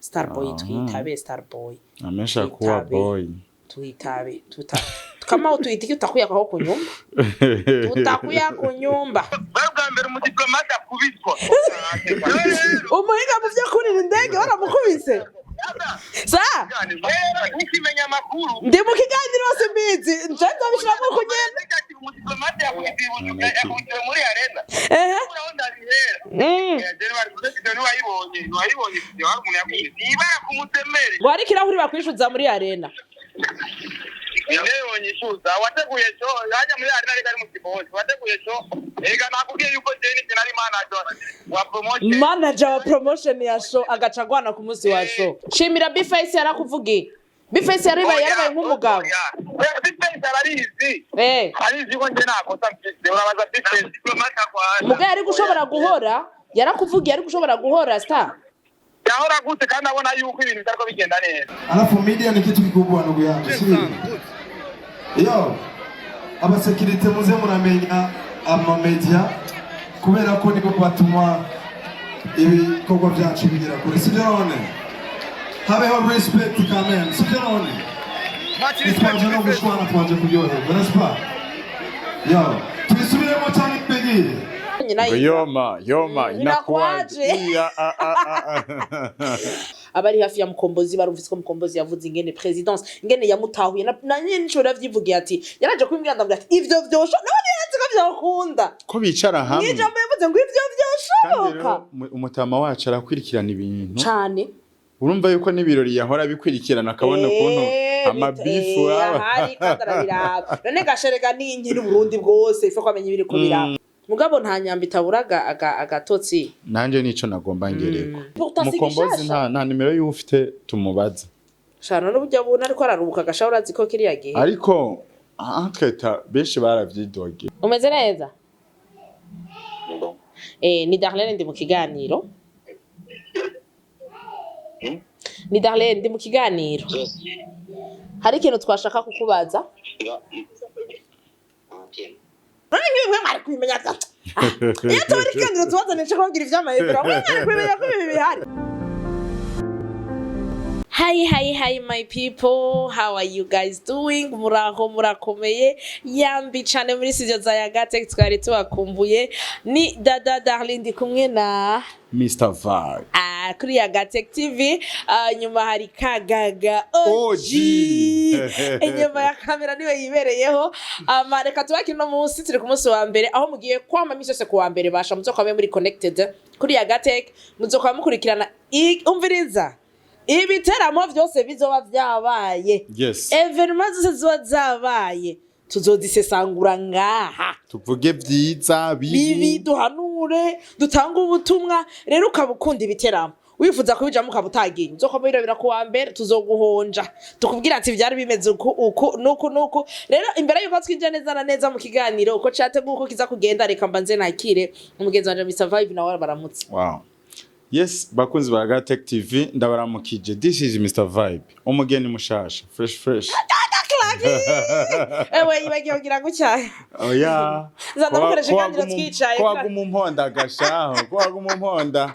Starboy twitabe Starboy amesha kuwa boy tuitabe kama utuitiki utakuya kwa kunyumba tutakuya kunyumba bwa mbere mu diplomate akubitwa umuhinga mu byo kurira indege waramukubise sa nikimenya makuru ndi mu kiganiro wose mbizi njenza bishiramo kugenda mu diplomate yakubitwe muri arena urabona wayibonye umuntu yakubise ibara kumutemere wari kirahuri bakwishuza muri arena Yabonye ishuza wateguye cyo yajya muri arena ari mu kibozi wateguye cyo ega nakubwiye yuko Jenny nari manager wa promotion ya show agaca gwana ku munsi wa show shimira Bface yarakuvugiye Bface yarabaye nk'umugabo Bface ararizi arizi ko nje nakosa mfite urabaza Bface diplomate kwa muga yari gushobora guhora yarakuvugiye ari gushobora guhora star yahora gute kandi abona yuko ibintu bitariko bigenda neza alafu media ni kitu kikubwa ndugu yangu sivyo yo abasekirite muze muramenya ama media kubera ko niko batuma ibikorwa byacu bigera kure sivyo none habeho respect quand même sivyo none twaje no gushwana twaje kuryoherwa n'est-ce pas yo tubisubiremo cyane mbegire Yoma inakwaje abari hafi ya Mukombozi barumvise ko Mukombozi yavuze ingene presidence ingene yamutahuye na nyine nico ravyivugiye ati yaraje kwimbwira ndavuga ati ivyo vyosho none yanze ko vyakunda ko bicara hamwe nijambo yavuze ngo ivyo vyoshoboka umutama wacu arakwirikirana ibintu cyane urumva yuko n'ibirori yahora bikwirikirana akabona kuntu amabifu hari kadarabira none gasherega n'inkiri Burundi bwose ife kwamenya ibiri ko biraba mugabo nta nyamba itaburaga agatotsi nanje nico nagomba ngereko Mukombozi nta nimero y'ufite tumubaza shana n'ubujya buna ariko ararubuka gashawura ziko kiriya gihe ariko anketa benshi baravyidoge umeze neza ni Darlene ndi mu kiganiro ni Darlene ndi mu kiganiro hari ikintu twashaka kukubaza Rangi mwe mari kwimenya ata. Iyo tori kandi tuzazane cyo kugira ivy'amayebera. Mwe mari kwimenya ko ibi bihari. Hi my people, how are you guys doing? Muraho murakomeye yambi cyane muri studio za Yagate twari tubakumbuye ni Dada Darlene ndi kumwe na Mr. Vibe kuri Yagate TV nyuma hari Kagaga OG inyuma ya kamera niwe yibereyeho reka tubakire no munsi turi ku munsi wa mbere aho mugiye kwama misose ku wa mbere basha muzo kwabe muri connected kuri Yagate muzo kwa mukurikirana umviriza ibiteramo byose bizoba byabaye evenement zose zizoba zabaye tuzodisesangura ngaha tuvuge vyiza bibi duhanure dutanga ubutumwa rero ukabukunda ibiteramo wifuza kubijamo ukabutagiye nzokomera ku wa mbere tuzoguhonja tukubwira ati byari bimeze uko nuko rero imbere yuko twinjira neza na neza mu kiganiro uko chat guko kiza kugenda reka mbanze nakire umugenzi wanje Mr. Vibe nawe baramutse Yes, bakunzi ba Yagate TV ndabaramukije. This is Mr. Vibe. Umugeni mushasha, fresh. Ewe ibagiye kugira gucyaye. Oya. Zamukoresha kandi twicaye. Ko agumumponda gashaho, ko agumumponda.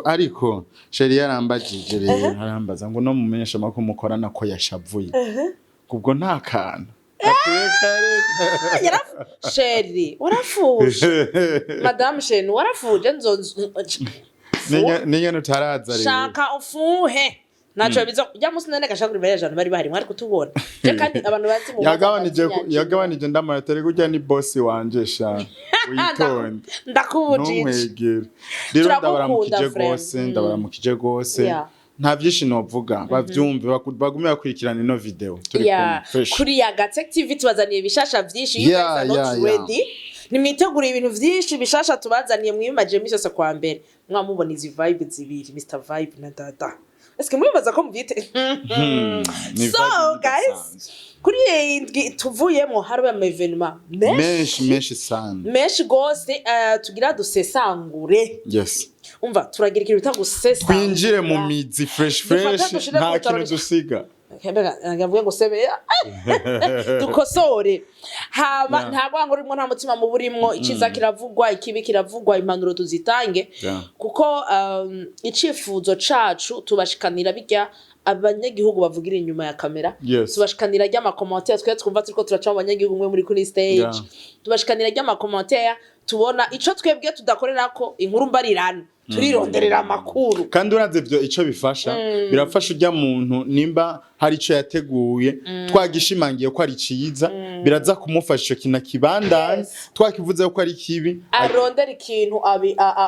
Ariko sheri yarambajije rero harambaza ngo no mumenyesha mako mukorana ko yashavuye. Kubwo nta kana. Sheri, warafuje. Madame Sheni, warafuje nzonzo. Niyo nutaraza rero. Shaka ufuhe. Nacho bizo ya musinene gashakuri bari jana bari bahari mwari kutubona. Je kandi abantu bazi mu yagabanije ndamatere kujya ni boss wanje sha. Witonde. Ndakubujije. Rero ndabaramukije gose. Nta byinshi novuga bavyumve bagume bakurikirana ino video turi fresh kuri Yagate TV tubazaniye bishasha byinshi ready nimitegura ibintu byinshi bishasha tubazaniye mwimaje misose kwa mbere mwamubona izi vibe zibiri Mr. Vibe na Dada eske mwibaza ko mbyite so guys kuri iyi tuvuyemo haraba ama evenement menshi gose tugira dusesangure yes umva turagira ikintu bita gusesa kwinjire mu mizi fresh nta kintu dusiga ngavuga ngo sebeya dukosore hama ntabwo ngo rimwe nta mutima mu burimwo iciza kiravugwa ikibi kiravugwa impanuro tuzitange kuko icifuzo cacu tubashikanira bijya abanyagihugu bavugira inyuma ya kamera tubashikanira ry'ama commentaire twe twumva turiko turaca mu banyagihugu mwe muri kuri stage tubashikanira ry'ama commentaire tubona ico twebwe tudakorerako inkuru mbarirana turironderera amakuru kandi uraze ivyo ico bifasha birafasha ujya muntu nimba hari ico yateguye twagishimangiye ko ari ciza biraza kumufasha kina kibandanye twakivuze ko ari kibi arondera ikintu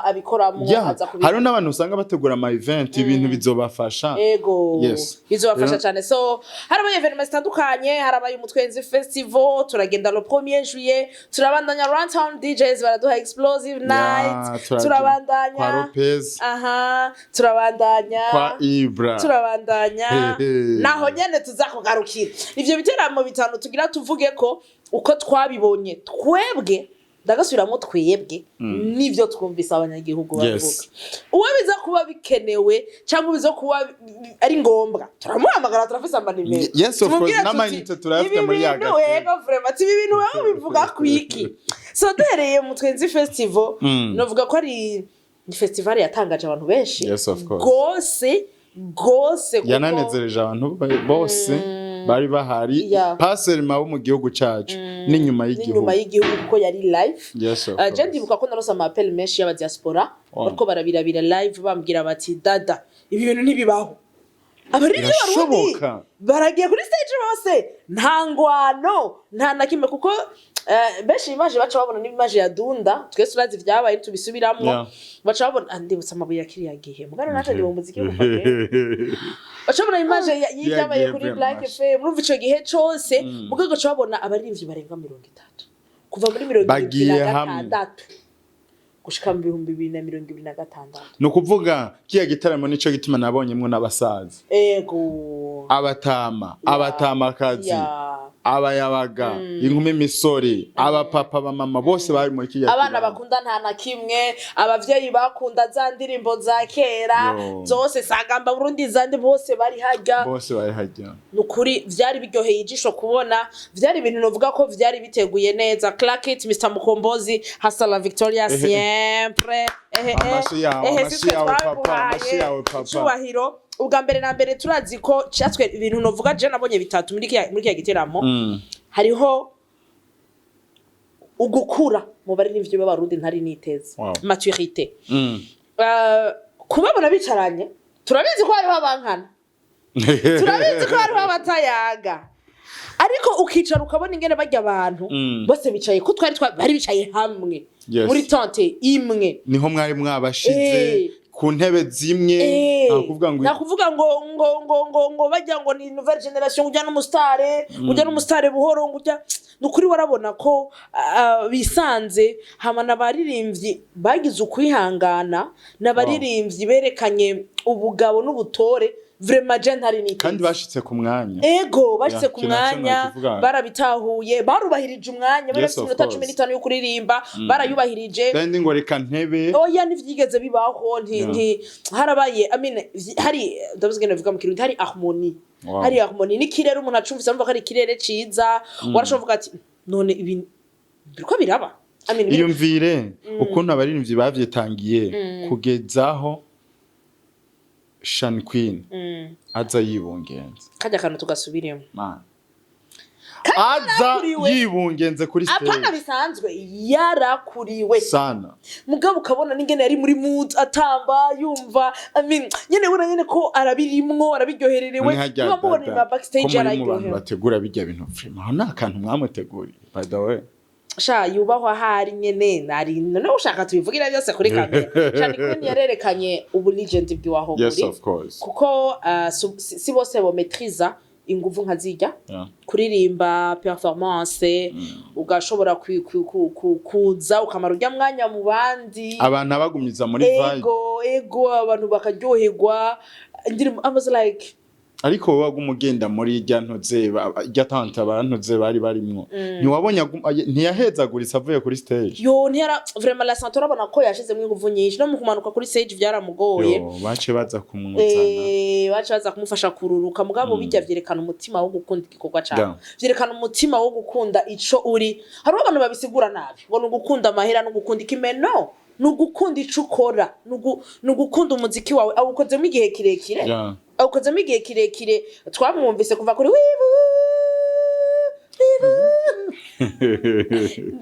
abikoramo aza kubira hari n'abantu usanga bategura ama event ibintu bizobafasha ego bizobafasha cyane so hari ama event zitandukanye hari abaye umutwenzi festival turagenda le 1er juillet turabandanya Runtown DJs baraduha explosive night turabandanya turabandanya kwa Ibraah turabandanya naho nyene tuzakugarukira ivyo biteramo bitanu tugira tuvuge ko uko twabibonye twebwe ndagasubiramo twebwe nivyo twumvise abanyagihugu bavuga uwo biza kuba bikenewe cyangwa biza kuba ari ngombwa turamuhamagara turafise amanimero yes of course n'amayinite turafite muri yaga wego vraiment ibi bintu wewe bivuga kwiki so dereye mu Twenzi Festival novuga ko ari festival yatangaje abantu benshi gose yananezereje abantu bose bari bahari passerma bo mu gihugu cacu n'inyuma y'igihugu ko yari live je ndibuka ko narosa appel menshi y'aba diaspora bariko barabirabira live bambwira bati dada ibi bintu ntibibaho abarindi barundi baragiye kuri stage bose nta ngwano nta nakime kuko benshi image baca babona n'image ya Dunda twese turazi vyabaye tubisubiramwo baca babona ndibutsa amabuye yakiriya gihe mugana naje ndi mu muziki w'umugabo baca babona image y'ivyabaye kuri Black FM urumva ico gihe cose mugego baca babona abarivyi barenga 30 kuva muri 2026 gushika mu 2026 no kuvuga kiya gitaramo nico gituma nabonyemwo n'abasaza abatamakazi abayabaga inkumi misori abapapa bamama bose bari muri kiya abana bakunda nta na kimwe abavyeyi bakunda za ndirimbo za kera zose sagamba Burundi zandi bose bari hajya nukuri vyari biryoheye ijisho kubona vyari ibintu novuga ko vyari biteguye neza Clark it Mr Mukombozi hasa la Victoria siempre amashi yawe papa cyubahiro ubwa mbere na mbere turazi ko cyatwe ibintu novuga je nabonye bitatu muri kiya giteramo hariho ugukura mu baririmbyi b'abarundi ntari niteze maturité kubabona bicaranye turabizi ko hariho abankana turabizi ko hariho abatayaga ariko ukicara ukabona ingene bajya abantu bose bicaye ko bari bicaye hamwe muri tente imwe niho mwari mwabashize ku ntebe zimwe nakuvuga ngo bajya ngo ni nouvelle generation ujya n'umusitare buhoro ngujya nukuri warabona ko bisanze hama nabaririmbyi bagize ukwihangana nabaririmbyi berekanye ubugabo n'ubutore vraiment gentari ni kandi bashitse ku mwanya bashitse ku mwanya barabitahuye barubahirije umwanya barafite iminota 15 yo kuririmba barayubahirije kandi ngo reka ntebe oya nivyigeze bibaho nti harabaye hari ndabuzigene bivuga mu kirundi hari harmonie hari harmonie n'ikirere umuntu acumvise amva ko ari kirere ciza warashovuga ati none ibi biriko biraba iyumvire ukuntu abaririmbyi bavyitangiye kugezaho Shan Queen aza yibungenze kajya kantu tugasubiremo aza yibungenze kuri stage apana bisanzwe yarakuriwe sana mugabo ukabona n'ingene yari muri mood atamba yumva nyene ubona nyene ko arabirimwo arabiryohererewe bamubona ima backstage yarayiryoherewe bategura bijya bintu frima aho nakantu mwamuteguriye by the way sha yubahwa hari nyene nari none ushaka tubivugira byose kuri kamera cyane ko yarerekanye ubu legend bw'iwaho yes of course kuko si bose bo maîtriser inguvu nkazijya kuririmba performance ugashobora kuza ukamara ujya mwanya mu bandi abantu abagumiza muri vibe ego abantu bakaryoherwa I was like ariko wowe wagumugenda muri irya ntuze irya tante abantuze bari barimwo ntiwabonye ntiyahezaguritse avuye kuri stage yo ntiyara vraiment la santé urabona ko yashizemo ingufu nyinshi no mu kumanuka kuri stage byaramugoye bace baza kumwuzana bace baza kumufasha kururuka mugabo bijya vyerekana umutima wo gukunda igikorwa cyawe vyerekana umutima wo gukunda ico uri hari abantu babisigura nabi ngo nugukunda amahera no gukunda ikimeno nugukunda ico ukora nugukunda umuziki wawe awukozemo igihe kirekire awukozemo igihe kirekire twamwumvise kuva kuri wibu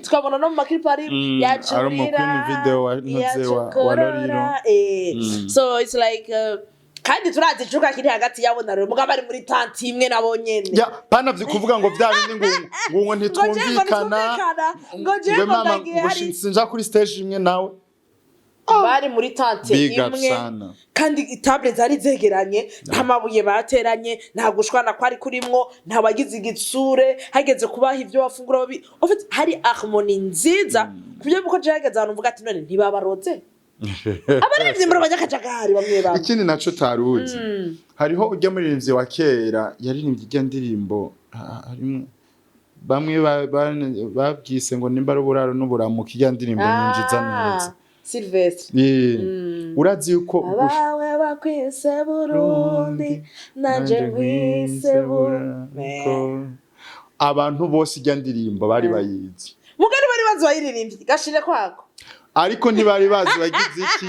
twabona no mu maklip ari yacurira video wa Loriro so it's like kandi turazi cuka kiri hagati yabo na rero mugabo ari muri tanti imwe nabo nyene ya pana vyikuvuga ngo vya bindi ngo ntitwumvikana ngo je ngo ndagiye hari sinja kuri stage imwe nawe bari muri tante imwe kandi itable zari zegeranye nta mabuye bateranye nta gushwana kwari kurimwo nta bagize igitsure hageze kubaha ivyo bafungura babi hari harmony nziza kubyo buko jageze abantu mvuga ati none ntibabaroze abarivye muri abanyakajagari bamwe bamwe ikindi naco taruzi hariho ujya muri rimvye wa kera yaririmbye irya ndirimbo harimo bamwe babwise ngo nimba ruburaro n'uburamuka irya ndirimbo nyinjiza neza Sylvestre urazi yuko abawe bakwise Burundi nanje nkwise Burundi abantu bose irya ndirimbo bari bayizi mugari bari bazi wayiririmbye gashire kwako ariko ntibari bazi bagize iki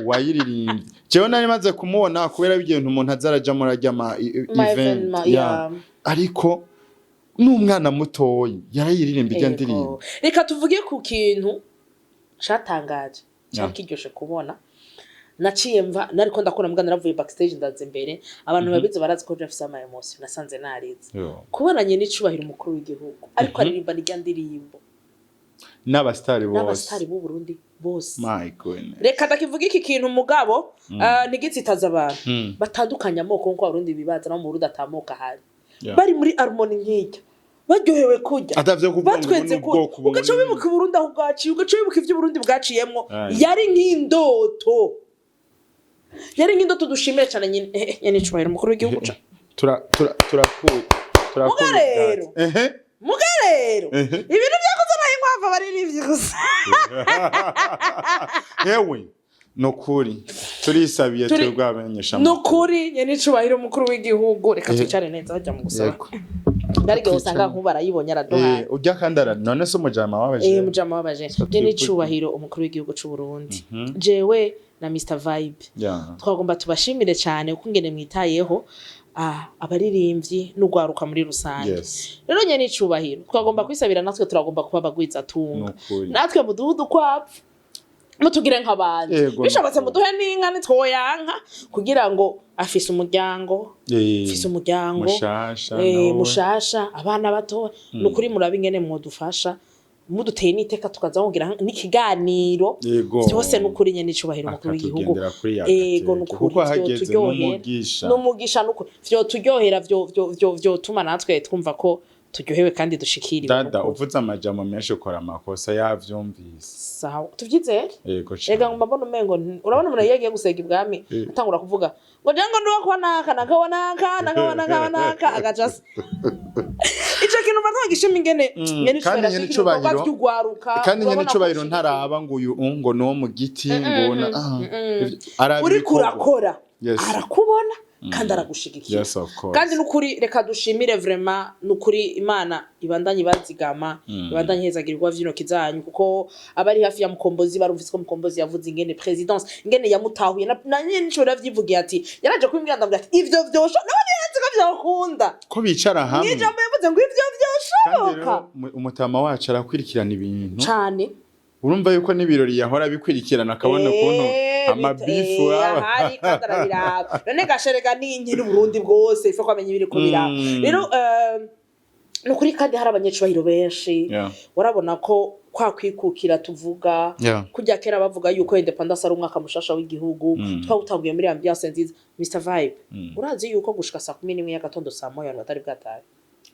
wayiririmbye jewe nari maze kumubona kubera bigenda umuntu azaraja muri ajya ma event ariko n'umwana mutoyi yarayiririmbye irya ndirimbo reka tuvuge ku kintu shatangaje cyakiryoshe kubona naciye mva nariko ndakora mbwa naravuye backstage ndaze imbere abantu babize barazi ko Jeff sama emotion nasanze narize kubonanye n'icubahiro umukuru w'igihugu ariko aririmba n'irya ndirimbo n'abastari b'u Burundi bose my goodness reka ndakivuga iki kintu umugabo ntigitsitaza abantu batandukanya amoko nko Abarundi bibaza no mu Burundi atamoka hari bari muri harmony nk'ijya baryohewe kujya batwenze ko ugaca wibuka Burundi aho bwaciye ugaca wibuka ivyo Burundi bwaciyemwo yari nk'indoto dushimire cyane nyine icubahiro umukuru w'igihugu mugarero ibintu byakoze nayo inkwavu baririmbye gusa yewe nokuri turisabiye twebwamenyesha nokuri nyene icubahiro umukuru w'igihugu reka twicare neza bajya mu gusaba ndarige usanga nkuba arayibonye araduha ujya kandara none so mujama wabaje mujama wabaje nyene icubahiro umukuru w'igihugu c'u Burundi jewe na Mr Vibe twagomba tubashimire cyane uko ngene mwitayeho abaririmbyi n'ugwaruka muri rusange rero nyene icubahiro twagomba kwisabira natwe turagomba kuba bagwiza tunga natwe muduhudu kwapfa mutugire nk'abandi bishobatse muduhe n'inka nitwoyanka kugira ngo afise umuryango mushasha abana bato nukuri murabe ingene mwodufasha muduteye n'iteka tukaza kugira n'ikiganiro cyose nukuri nyene icubahiro umukuru w'igihugu nukuri n'umugisha nukuri vyo turyohera vyo tuma natwe twumva ko turyohewe kandi dushikiriwe dada uvuze amajambo menshi ukora amakosa yavyumvise sawa tuvyizere ega ngomba mbona umengo urabona umuntu yagiye gusega ibwami atangura kuvuga ngo jango ndo kwa naka naka agacasa ico kintu mbatwa gishima ingene nyene icubahiro ntaraba ngo uyu ngo no mu giti ngona uri kurakora arakubona kandi aragushigikira kandi nukuri reka dushimire vraiment nukuri Imana ibandanye bazigama ibandanye hezagirirwa vyino kizanyu kuko abari hafi ya mukombozi barumvise ko mukombozi yavuze ingene presidence ingene yamutahuye na nyene nico ravyivugiye ati yaraje kwimbwira ndavuga ati ivyo vyosho none yazi ko vyakunda ko bicara hamwe nijambo yavuze ngo ivyo vyoshoboka umutama wacu arakwirikirana ibintu cyane urumva yuko n'ibirori yahora bikwirikirana akabona kuntu amabifu hari kadarabira none gasherega n'inkiri Burundi bwose ife kwamenye ibiri ko biraba rero nukuri kandi hari abanyecubahiro benshi warabona ko kwa kwikukira tuvuga kujya kera bavuga yuko independence ari umwaka mushasha w'igihugu twawutanguye muri ambiance nziza Mr Vibe urazi yuko gushika saa 11 y'agatondo saa moya batari bwataye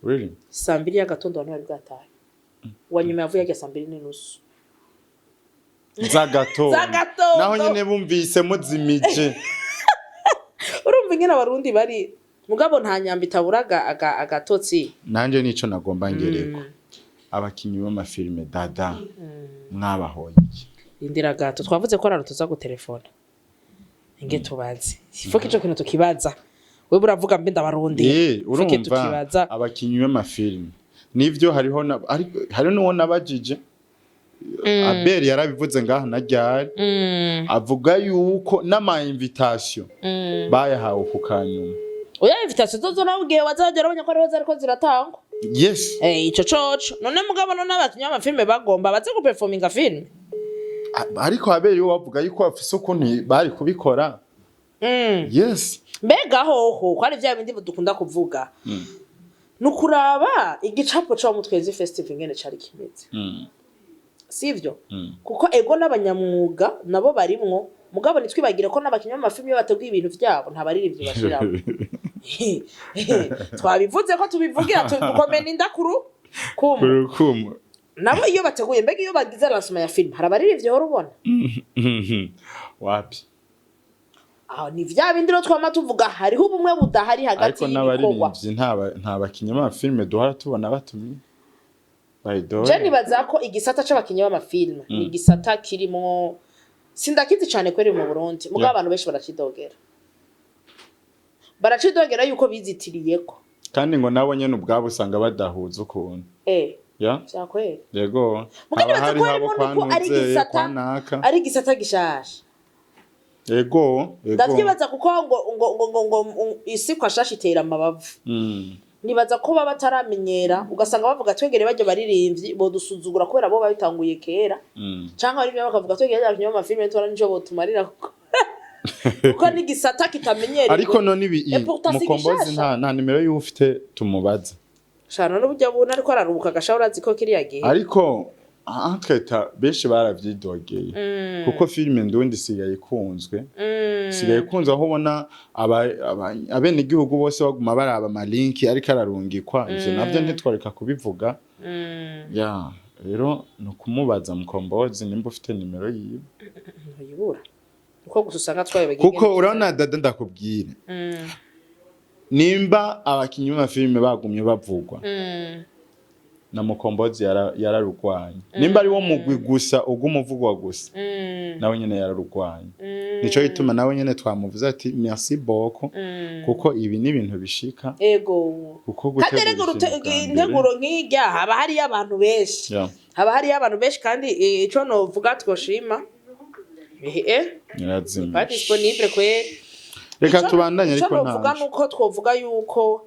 really saa 2 y'agatondo bari bwataye wanyuma yavuye ajya saa 2:30 zagato naho nyene bumvise muzimije urumva ingene Abarundi bari mugabo nta nyamba itaburaga agatotsi nanje nico nagomba ngereko abakinyi b'amafilme dada mwabahoye iki indira gato twavuze ko raro tuza gutelefona inge tubaze ifo kico kintu tukibaza we buravuga mbe ndabarundi urumva abakinyi b'amafilme nivyo hariho nuwo nabajije Abel yarabivuze ngaha na ryari avuga yuko n'ama invitation bayahawe kukanyuma oya invitation zozo nabwiye wazagera abanya ko ariho zariko ziratangwa yes ico coco none mugabo none abakinyi b'amafilme bagomba baze ku performinga film ariko Abel yo wavuga yuko afise ukuntu bari kubikora yes mbega hoho ko ari vya bindi dukunda kuvuga nukuraba igicapo cyo mu Twezi festival ngene cari kimeze sivyo kuko ego n'abanyamwuga nabo barimwo mugabo nitwibagire ko n'abakinyi b'amafilme bateguye ibintu vyabo ntabariri ivyo bashiramo twabivuze ko tubivugira tukomena indakuru kumu nabo iyo bateguye mbega iyo bagize lancement ya film harabariri ivyo horubona wapi aho ni vya bindiro twama tuvuga hariho ubumwe budahari hagati y'ibikogwa nta bakinyi b'amafilme duhara tubona batumye Jenny bazako igisata c'abakinyi b'amafilme ni igisata kirimo sindakizi cyane kweri mu Burundi mugabo abantu benshi baracidogera yuko bizitiriyeko kandi ngo nabo nyene ubwabo usanga badahuza ukuntu ya cyakweri yego hari habo kwanuzeye kwanaka ari igisata gishasha yego ndavyibaza kuko ngo isi kwashashitera amabavu nibaza ko baba bataramenyera ugasanga bavuga twegere bajye baririmbyi bo dusuzugura kubera bo babitanguye kera canka ari byo bakavuga twegere abakinyi b'amafilme tora nico bo tumarira kuko ni gisata kitamenyereye ariko none ibi mukombozi nta nimero y'ufite tumubaza shana n'ubujya buna ariko ararubuka gashawura ziko kiriya gihe ariko anketa benshi baravyidogeye kuko filime ndundi sigaye ikunzwe aho ubona abene igihugu bose baguma baraba amalinki ariko ararungikwa ivyo navyo ntitwareka kubivuga ya rero no kumubaza mukombozi nimba ufite nimero yiwe yibura uko gusanga twaye bagenge kuko urabona dada ndakubwira nimba abakinyi b'amafilme bagumye bavugwa na mukombozi yararugwanye nimba ari wo mugwi gusa ugumuvugwa gusa nawe nyene yararugwanye nico gituma nawe nyene twamuvuze ati merci beaucoup kuko ibi ni ibintu bishika ego kuko integuro nk'irya haba hari abantu benshi kandi ico no vuga twoshima nyirazimye disponible kweri reka tubandanye ariko nta vuga nuko twovuga yuko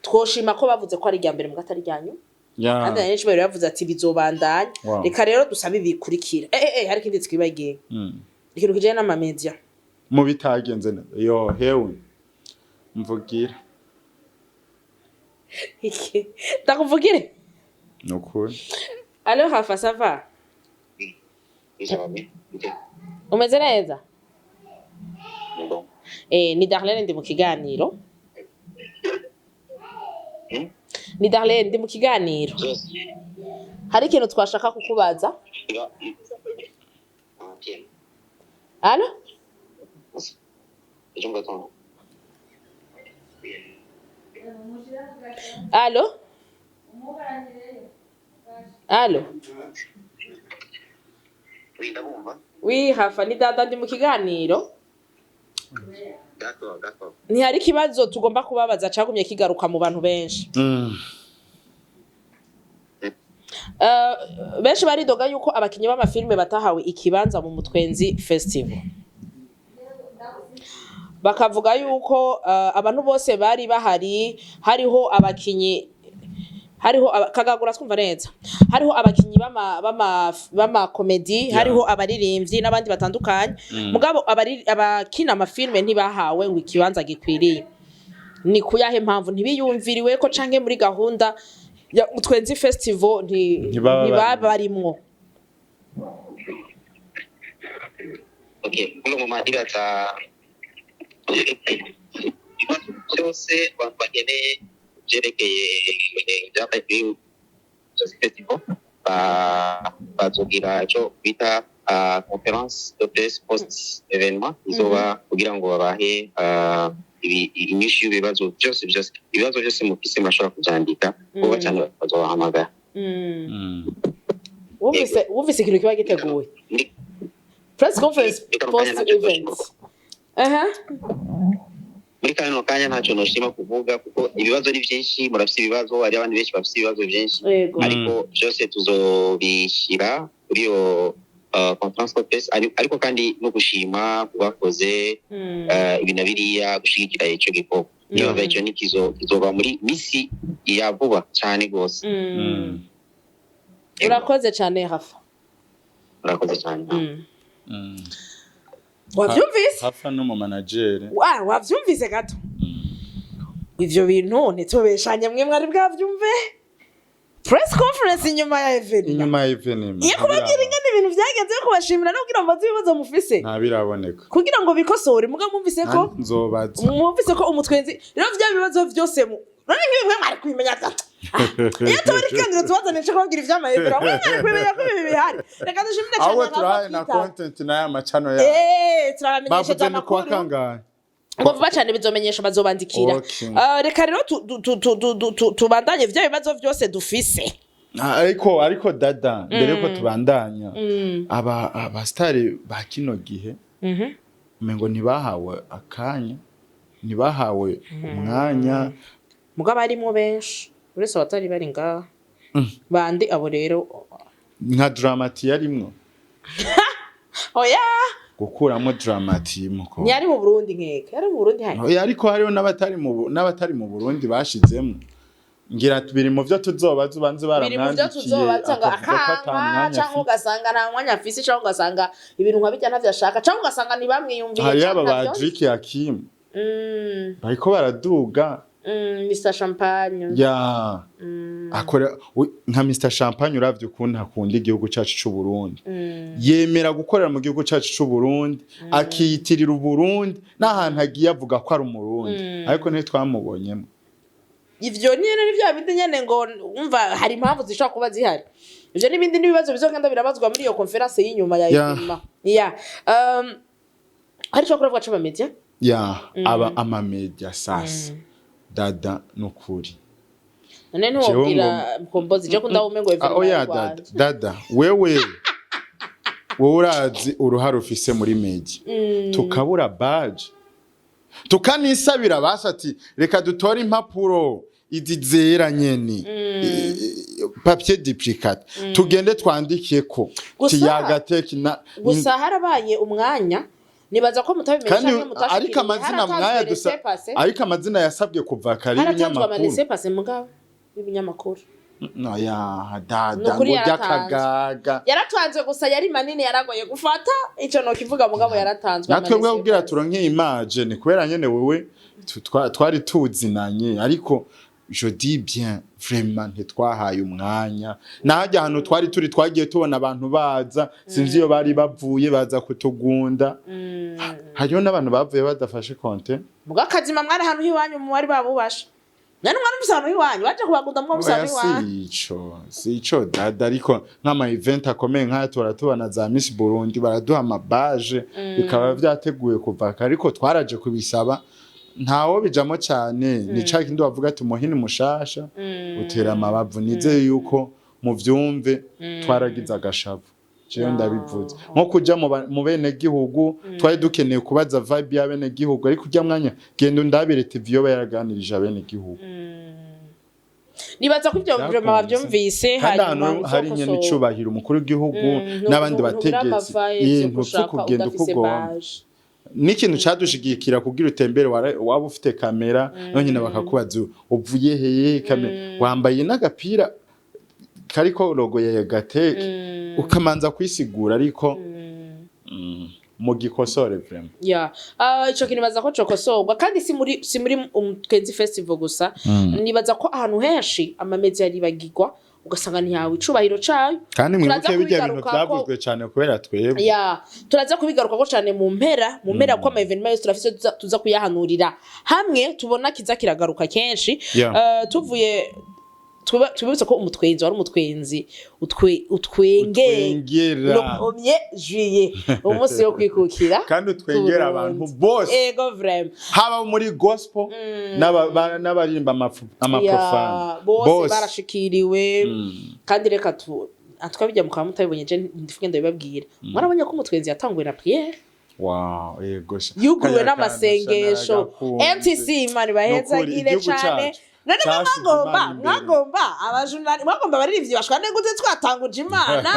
twoshima ko bavuze ko ari rya mbere mu gatari ryanyu kandi benshi bari bavuze ati bizobandanya reka rero dusabe bikurikira hari kindi twibagiye ikintu kijanye n'amamedia mu bitagenze yo hewe mvugira ndakuvugire nukuri alors hafa sava umeze neza ni Darlene ndi mu kiganiro ni Darlene ndi mu kiganiro hari ikintu twashaka kukubaza Allo Allo Allo Oui hafa ni dada ndi mu kiganiro ni hari kibazo tugomba kubabaza cagumye kigaruka mu bantu benshi benshi baridoga yuko abakinyi b'amafilme batahawe ikibanza mu Mutwenzi festival bakavuga yuko abantu bose bari bahari hariho abakinyi hariho kagagura twumva neza hariho abakinyi bama comedy hariho abaririmbyi n'abandi batandukanye mugabo abakina amafilme ntibahawe ngo ikibanza gikwiriye ni kuyahe mpamvu ntibiyumviriwe ko canke muri gahunda ya Mutwenzi festival ntibabarimwo kuno mu madiraza cyose bakeneye jerekeye byabaye festival bazogira ico bita conférence de presse post événement izoba kugira ngo babahe inyishu y'ibibazo byose ibibazo byose mufise mashobora kubyandika kuba cyane bazobahamagara. Wumvise ikintu kiba giteguye press conference post events muri kano kanya ntacyo noshima kuvuga kuko ibibazo ari byinshi murafite ibibazo hari abandi benshi bafite ibibazo byinshi ariko byose tuzobishyira kuri iyo conference press ariko kandi no gushima kubakoze ibintu biriya gushigikira icyo gikorwa niyo icyo kizoba muri misi ya vuba cyane gose. Urakoze cyane Hafa. Urakoze cyane. Wavyumvise? Hafa no mu manager. Wavyumvise gato. Ivyo bintu nitobeshanye mwe mwari bwavyumve. Press conference inyuma ya event. Iyo kubabwira ingene ibintu byagenze yo kubashimira no kugira ngo bazi ibibazo mufise. Ntabiraboneka. Kugira ngo bikosore muga mumvise ko nzobaza. Mumvise ko umutwenzi rero bya bibazo byose none nk'ibimwe mwari kwimenya iyo tubari kandi tubazanisha kubabwira ivyamaye bira mwe mwari kwimenya ko ibi bihari reka dushimire cyane aho turahaye na content na ya macano ya turamenyesha cyane kwa kangahe ngo vuba cyane bizomenyesha bazobandikira reka rero tubandanye vya bibazo byose dufise ariko dada mbere ko tubandanya aba star ba kino gihe mengo ntibahawe akanya ntibahawe umwanya mugabo arimo benshi uretse abatari bari ngaha bandi abo rero nka dramati yarimwo oya gukuramo dramati muko ntiyari mu Burundi nkeka yari mu Burundi hari oya ariko hariho n'abatari mu Burundi bashizemo ngira tubiri mu byo tuzobaza ubanze baramwandikiye akanga cyangwa ugasanga nta mwanya afise cyangwa ugasanga ibintu nka bijya ntavyo ashaka cyangwa ugasanga ntibamwiyumviye hari aba ba Drake Hakim bariko baraduga Mr Champagne akora nka Mr Champagne uravye ukuntu akunda igihugu cyacu cy'u Burundi yemera gukorera mu gihugu cyacu cy'u Burundi akiyitirira u Burundi n'ahantu agiye avuga ko ari umurundi ariko ntitwamubonyemo ivyo nyene n'ivya bindi nyene ngo umva hari impamvu zishobora kuba zihari ivyo n'ibindi n'ibibazo bizogenda birabazwa muri iyo conference y'inyuma ya Ibraah hari cyo kuvuga cy'aba media aba ama media sasa dada nukuri none ntubwira kompozi je kunda umengo event dada wewe urazi uruhara ufise muri media tukabura badge tukanisabira basati reka dutore impapuro izizera nyene papier duplicate tugende twandikiye ko tiyagateki na gusa harabaye umwanya nibaza ko mutabimenyesha mutashikira ariko amazina mwaya dusa ariko amazina yasabwe kuva kare ibinyamakuru no ya dada ngo yakagaga yaratanzwe gusa yari manini yaragoye gufata ico no kivuga mugabo yaratanzwe natwe bwo kugira turonke image ni kubera nyene wewe twari tuzinanye ariko je dis bien vraiment ntitwahaye umwanya najya hano twari twagiye tubona abantu baza sinzi iyo bari bavuye baza kutugunda hariyo n'abantu bavuye badafashe konte mugakazima mwari hano hiwanyu mu bari babubasha nani mwana musano hiwanyu waje kubagunda mu musano hiwanyu sico dada ariko nk'ama event akomeye nk'aya turatubana za Miss Burundi baraduha amabaje bikaba byateguye kuva ariko twaraje kubisaba ntawo bijamo cyane ni caki ndo bavuga ati muhini mushasha utera amabavu nize yuko mu vyumve twaragize agashavu cyo ndabivuze nko kujya mu bene gihugu twari dukeneye kubaza vibe ya bene gihugu ariko ujya mwanya gendo ndabirete ivyo bayaraganirije abene gihugu nibaza ko ibyo vraiment bavyumvise hari nyene icubahiro umukuru w'igihugu n'abandi bategetsi ntupfu kugenda ukugomba n'ikintu cadushigikira kugira utembere waba ufite kamera nonyine bakakubaza uvuye heye kamera wambaye n'agapira kariko logo ya Gateke ukamanza kwisigura ariko mu gikosore vraiment ico kinibaza ko cokosorwa kandi si muri Twenzi Festival gusa nibaza ko ahantu henshi ama media ribagirwa ugasanga ntiyawe icubahiro cayo kandi mwibuke bijya bintu byavuzwe cyane kubera twebwe turaza kubigaruka ko cyane mu mpera ko ama evenement yose turafise tuza kuyahanurira hamwe tubona kiza kiragaruka kenshi tuvuye tubibutse ko umutwenzi wari umutwenzi utwengera le 1er juillet umunsi wo kwikukira kandi utwengera abantu bose ego vraiment haba muri gospel n'abarimba amaprofane bose barashikiriwe kandi reka twabijya mu kwa mutabibonye je ndifuke ndabibabwira mwarabonye ko umutwenzi yatanguye na prière wow yego yuguruwe n'amasengesho MTC imana bahezagire cyane none mwagomba abajunani mwagomba barivye bashwane gute twatanguje imana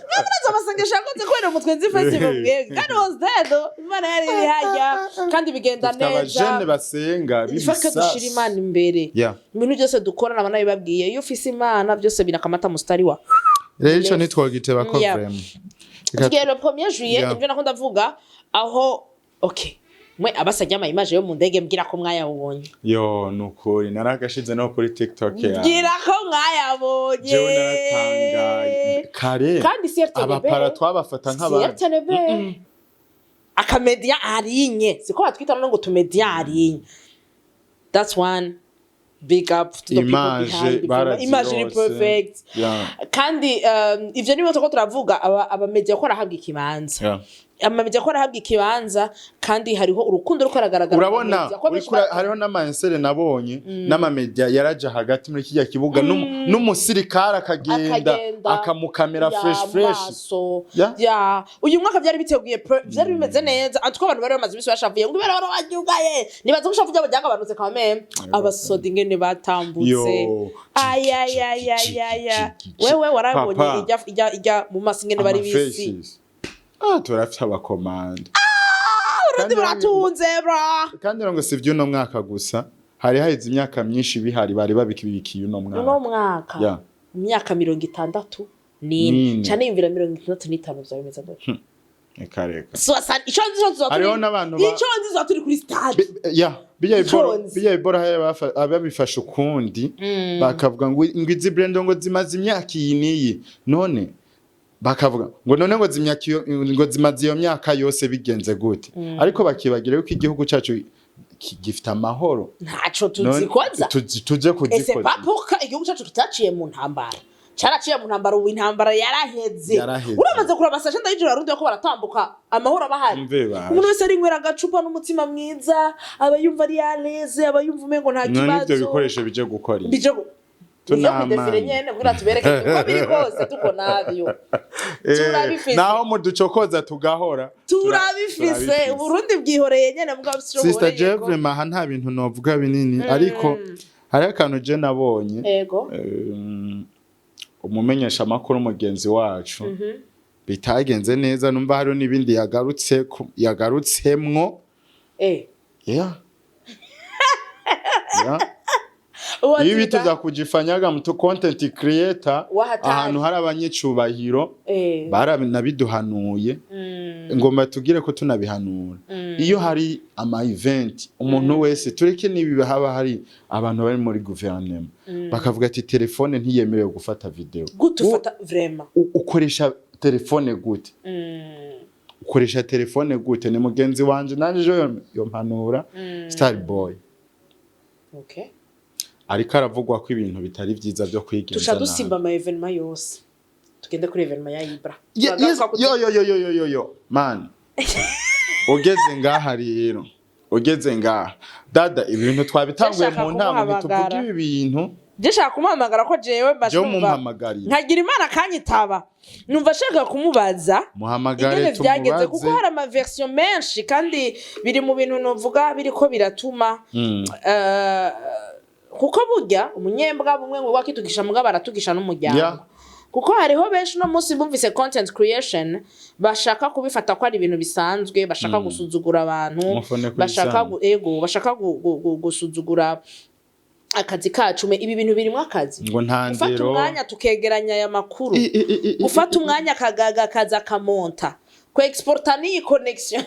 naburaza amasengesho yakoze kwera umutwenzi festival mwebwe kandi was dead imana yari hajya kandi bigenda neza abajene basenga bifaka dushira imana imbere ibintu byose dukora nabana bibabwiye iyo ufise imana byose binakamata mustari wa rero ico nitwogiteba ko vraiment Tukere le 1er juillet ibyo nako ndavuga aho okay mwe abasajya ama image yo mu ndege mbwira ko mwayabonye yo nukuri naragashize no kuri TikTok ya mbwira ko mwayabonye jewe naratangaye kare kandi abapara twabafata nk'abantu akamedia arinye siko batwita no ngo tumedia arinye that's one big up to the people behind image perfect kandi ivyo nibo toko turavuga abamedia ko arahabwa ikibanza amamedia ko arahabwa ikibanza kandi hariho urukundo ruko aragaragara urabona hariho n'amansere nabonye n'amamedia yaraje hagati muri kijya kibuga n'umusirikara akagenda akamukamera fresh uyu mwaka byari biteguye byari bimeze neza atwo abantu bari bamaze ibisi bashavuye ngo ibera baryugaye nibaza ko shavuye abajyaga banutse kwa meme abasodi ngene batambutse wewe warabonye ijya mu masingene bari bisi turafite abakomanda urundi buratunze bra kandi ngo sivyo no mwaka gusa hari haheze imyaka myinshi bihari bari babikibikiye uno mwaka imyaka 60 ni cyane imvira 65 byabimeza gutyo ekareka ico nzizo hariho n'abantu ico nzizo turi kuri stade bijya ibora ababifasha ukundi bakavuga ngo izi brand ngo zimaze imyaka iyi niyi none bakavuga ngo none ngo zimaze iyo myaka yose bigenze gute ariko bakibagire yuko igihugu cyacu gifite amahoro ntaco tuzikoza tuje kugikoza ese papoka igihugu cyacu tutaciye mu ntambara cyaraciye mu ntambara ubu intambara yaraheze uramaze kurabasasha ndayijura arundi ko baratambuka amahoro abahari umuntu wese ari ngwera gacupa n'umutima mwiza abayumva ari yareze abayumva umengo nta kibazo none ibyo bikoresho bije gukora tunamane nyene bwira tubereke ko biri kose tuko navyo turabifise naho muducokoza tugahora turabifise Burundi bwihoreye nyene mbwa bishoboye Sister Jevre maha nta bintu novuga binini ariko hari akantu je nabonye yego umumenyesha amakuru mugenzi wacu bitagenze neza numva hari n'ibindi yagarutsemwo ibi tuza kujifanyaga mtu content creator ahantu hari abanyecubahiro baranabiduhanuye ngomba tugire ko tunabihanura iyo hari ama event umuntu wese tureke nibi haba hari abantu bari muri gouvernement bakavuga ati telefone ntiyemerewe gufata video gutufata vraiment ukoresha telefone gute ukoresha telefone gute ni mugenzi wanje nanje yo mpanura Star Boy ariko aravugwa ko ibintu bitari vyiza byo kwigenza tusha dusimba ama evenement yose tugende kuri evenement ya Ibraah yo man ugeze ngaha dada ibintu twabitanguye mu ntama bituvuga ibi bintu je shaka kumuhamagara ko jewe mbashumva nkagira imana kanyitaba numva shaka kumubaza muhamagare tumubaze kuko hari ama version menshi kandi biri mu bintu novuga biriko biratuma kuko burya umunyembwa bumwe ngo wakitugisha mbwa baratugisha n'umuryango kuko hariho benshi no munsi bumvise content creation bashaka kubifata ko ari ibintu bisanzwe bashaka gusuzugura abantu bashaka gusuzugura akazi kacu ibi bintu birimo akazi ngo ntandero ufata umwanya tukegeranya aya makuru ufata umwanya kagaga kaza kamonta ko exporta ni connection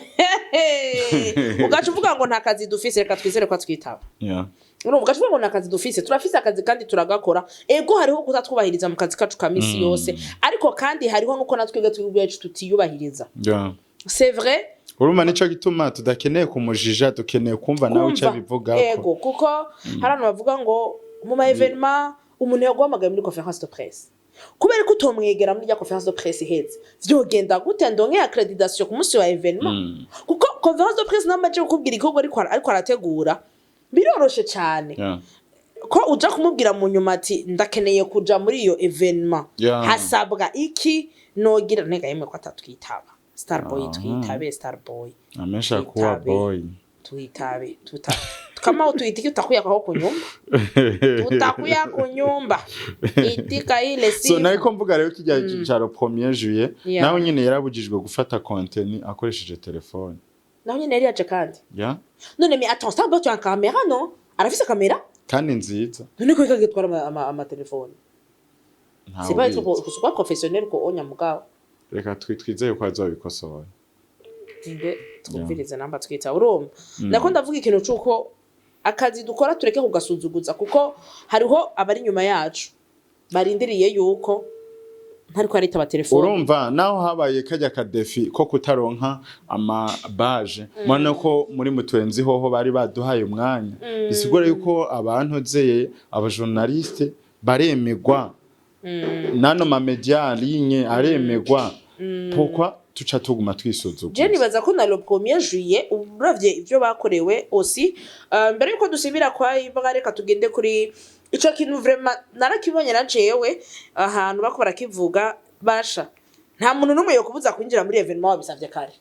ugacu uvuga ngo nta kazi dufise reka twizere ko twitaba urumva ugacu ngo nta kazi dufise turafise akazi kandi turagakora ego hariho kutatwubahiriza mu kazi kacu kamisi yose ariko kandi hariho nuko natwige twibwacu tutiyubahiriza c'est vrai urumva nico gituma tudakeneye kumujija dukeneye kumva nawe uca bivuga ego kuko harano bavuga ngo mu ma evenement umuntu yaguhamagaye muri conférence de presse kubera ko utomwegera muri ya conférence de presse iheze vyogenda gute ndonke accreditation ku munsi wa evenement kuko conférence de presse namaje kukubwira igikorwa ariko arategura biroroshe cyane ko uja kumubwira mu nyuma ati ndakeneye kuja muri iyo evenement hasabwa iki nogira nega yemwe ko atatwitaba Starboy twitabe Starboy amesha kuwa boy twitabe kama utuitiki utakuya kwa kunyumba utakuya kunyumba itika ile si so nariko mvuga rero kijya cyaro 1er juillet naho nyine yarabujijwe gufata content akoresheje telefone naho nyine yari yaje kandi none mais attends Starboy tu as caméra non arafise kamera kandi nziza none ko ikagitwara ama telefone c'est pas être pas professionnel ko onya mugabo reka twizeye ko azobikosora nge twumvirize namba twita urumva nako ndavuga ikintu cuko akazi dukora tureke kugasuzuguza kuko hariho abari nyuma yacu barindiriye yuko ntariko arita ba telefone urumva naho habaye kajya kadefi ko kutaronka ama baje mwana ko muri mutwenzi hoho bari baduhaye umwanya bisigura yuko abantu zeye aba journaliste baremegwa nano ma media ligne aremegwa pourquoi tuca tuguma twisuzuguza je nibaza ko na le 1er juillet uravye ivyo bakorewe aussi mbere yuko dusibira kwa Ibraah reka tugende kuri ico kintu vraiment narakibonye nacewe ahantu bako barakivuga basha nta muntu numwe yo kubuza kwinjira muri evenement wabisavye kare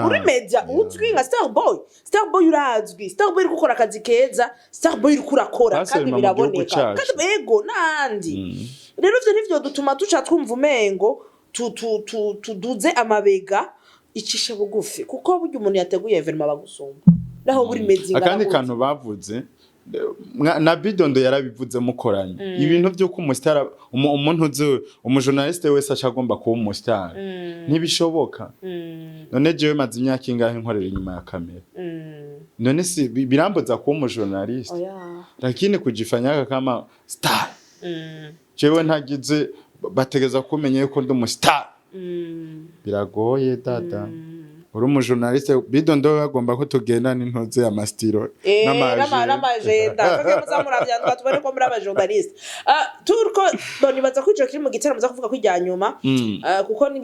uri media uzwi nka Starboy urazwi Starboy uri gukora akazi keza Starboy uri kurakora kandi biraboneka kandi bego nandi rero ivyo nivyo dutuma tuca twumva umengo tuduze amabega icishe bugufi kuko buryo umuntu yateguye evenement bagusumba naho buri media akandi kantu bavuze na bidondo yarabivuze mukoranye ibintu byo ku umustar umuntu uzi umujournaliste wese ashagomba kuba umustar ntibishoboka none jewe maze imyaka ingahe nkorera inyuma ya kamera none si biramboza kuba umujournaliste lakini kujifanya kama star jewe ntagize bategeza kumenya yuko ndi umustar biragoye dada uri umujournaliste bidondo bagomba ko tugenda n'intoze ya mastiro n'amagenda kake muzamuravya ndo tubone ko muri abajournaliste turko donibaza ko ico kiri mu giteramo za kuvuga ko ijyanyuma kuko ni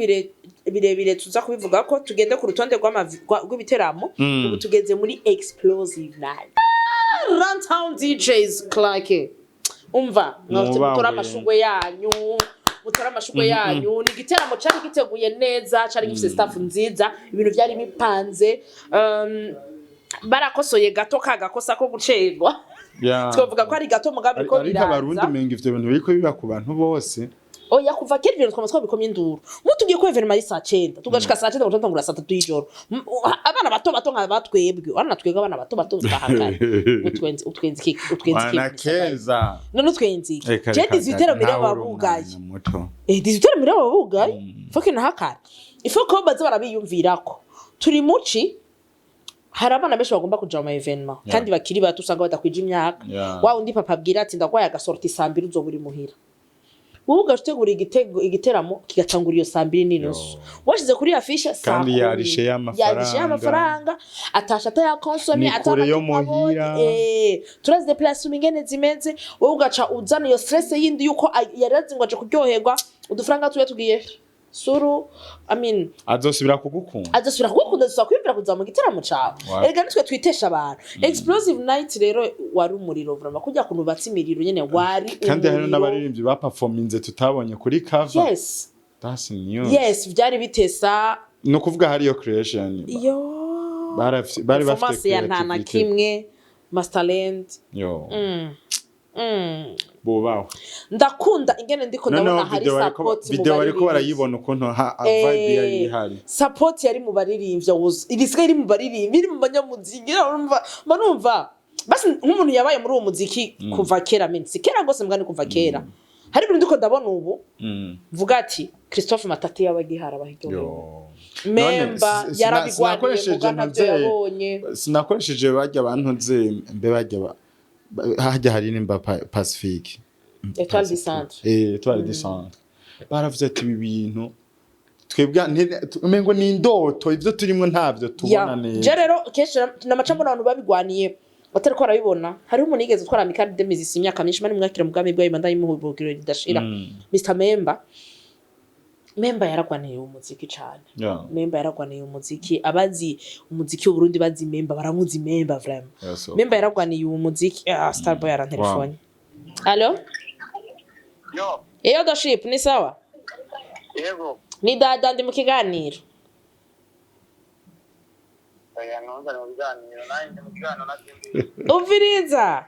birebire tuza kubivuga ko tugende ku rutonde rw'ibiteramo ubu tugeze muri explosive night Runtown DJs Clark umva mutora amashugwe yanyu ni igiteramo cyari giteguye neza cyari gifite staff nziza ibintu byari bipanze barakosoye gato kagakosa ko gucerwa twavuga ko ari gato mugabe ko biraza ariko abarundi menga ivyo bintu biriko biba ku bantu bose oya kuva kera ibintu twamaze bikomye induru mutugiye ko evenement ari saa 9 tugashika saa 9 gutangura saa 3 y'ijoro abana bato nka batwebwe wana twega abana bato bahakaye utwenzi keza none utwenzi je dizitero mire babugaye dizitero mire babugaye foke na hakara ifo ko baza barabiyumvirako turi muci hari abana benshi bagomba kuja mu evenement kandi bakiri bato usanga badakwije imyaka wa undi papa abwira ati ndagwaye agasorti 2 uzoburi muhira wowe ugategura igiteramo kigatangura iyo 2:30 washize kuri afisha kandi yarishe amafaranga atasha atayakonsomye atamuhira turazi de place umingene zimeze wowe ugaca uzana iyo stress yindi yuko yarazi ngo aje kuryoherwa udufaranga tugiye suru azosubira kugukunda dusa kwibira kuza mu giteramo cawe erega nitwe twitesha abantu explosive night rero wari umuriro vraiment kujya kuntu batsimiriro nyene wari kandi hari n'abaririmbyi ba performance tutabonye kuri cover that's news byari bitesa no kuvuga hari yo creation bari bafite ya ntana kimwe masterland bobaho ndakunda ingene ndiko ndabona hari support mu video bariko barayibona ukuntu vibe yari hari support yari mu baririmbyi irisiga iri mu baririmbyi iri mu banyamuziki urumva basi nk'umuntu yabaye muri uwo muziki kuva kera mensi kera gose mbwa ni kuva kera hari ibintu ndiko ndabona ubu vuga ati Christophe Matati yabagihara bahigyo memba yarabigwaniye mugana byo yabonye sinakoresheje bajya abantu nze mbe bajya hajya hari nimba Pacifique Etoile du Centre baravuze ati ibi bintu twebwa umengo ni indoto ivyo turimo ntavyo tubona neza je rero kesha namacambo n'abantu babigwaniye utariko arabibona hariho umuntu yigeze utwara mikari de mizisi imyaka myinshi mani mwakira mugambi bwayo mandaye muhubugiro ridashira Mr Memba yaragwaniye umuziki cyane Memba yaragwaniye umuziki abazi umuziki w'Uburundi bazi Memba baramuzi Memba vraiment Memba yaragwaniye umuziki Starboy yaran telefone allo Eyo Daship ni sawa Yego ni dada ndi mu kiganiro Uviriza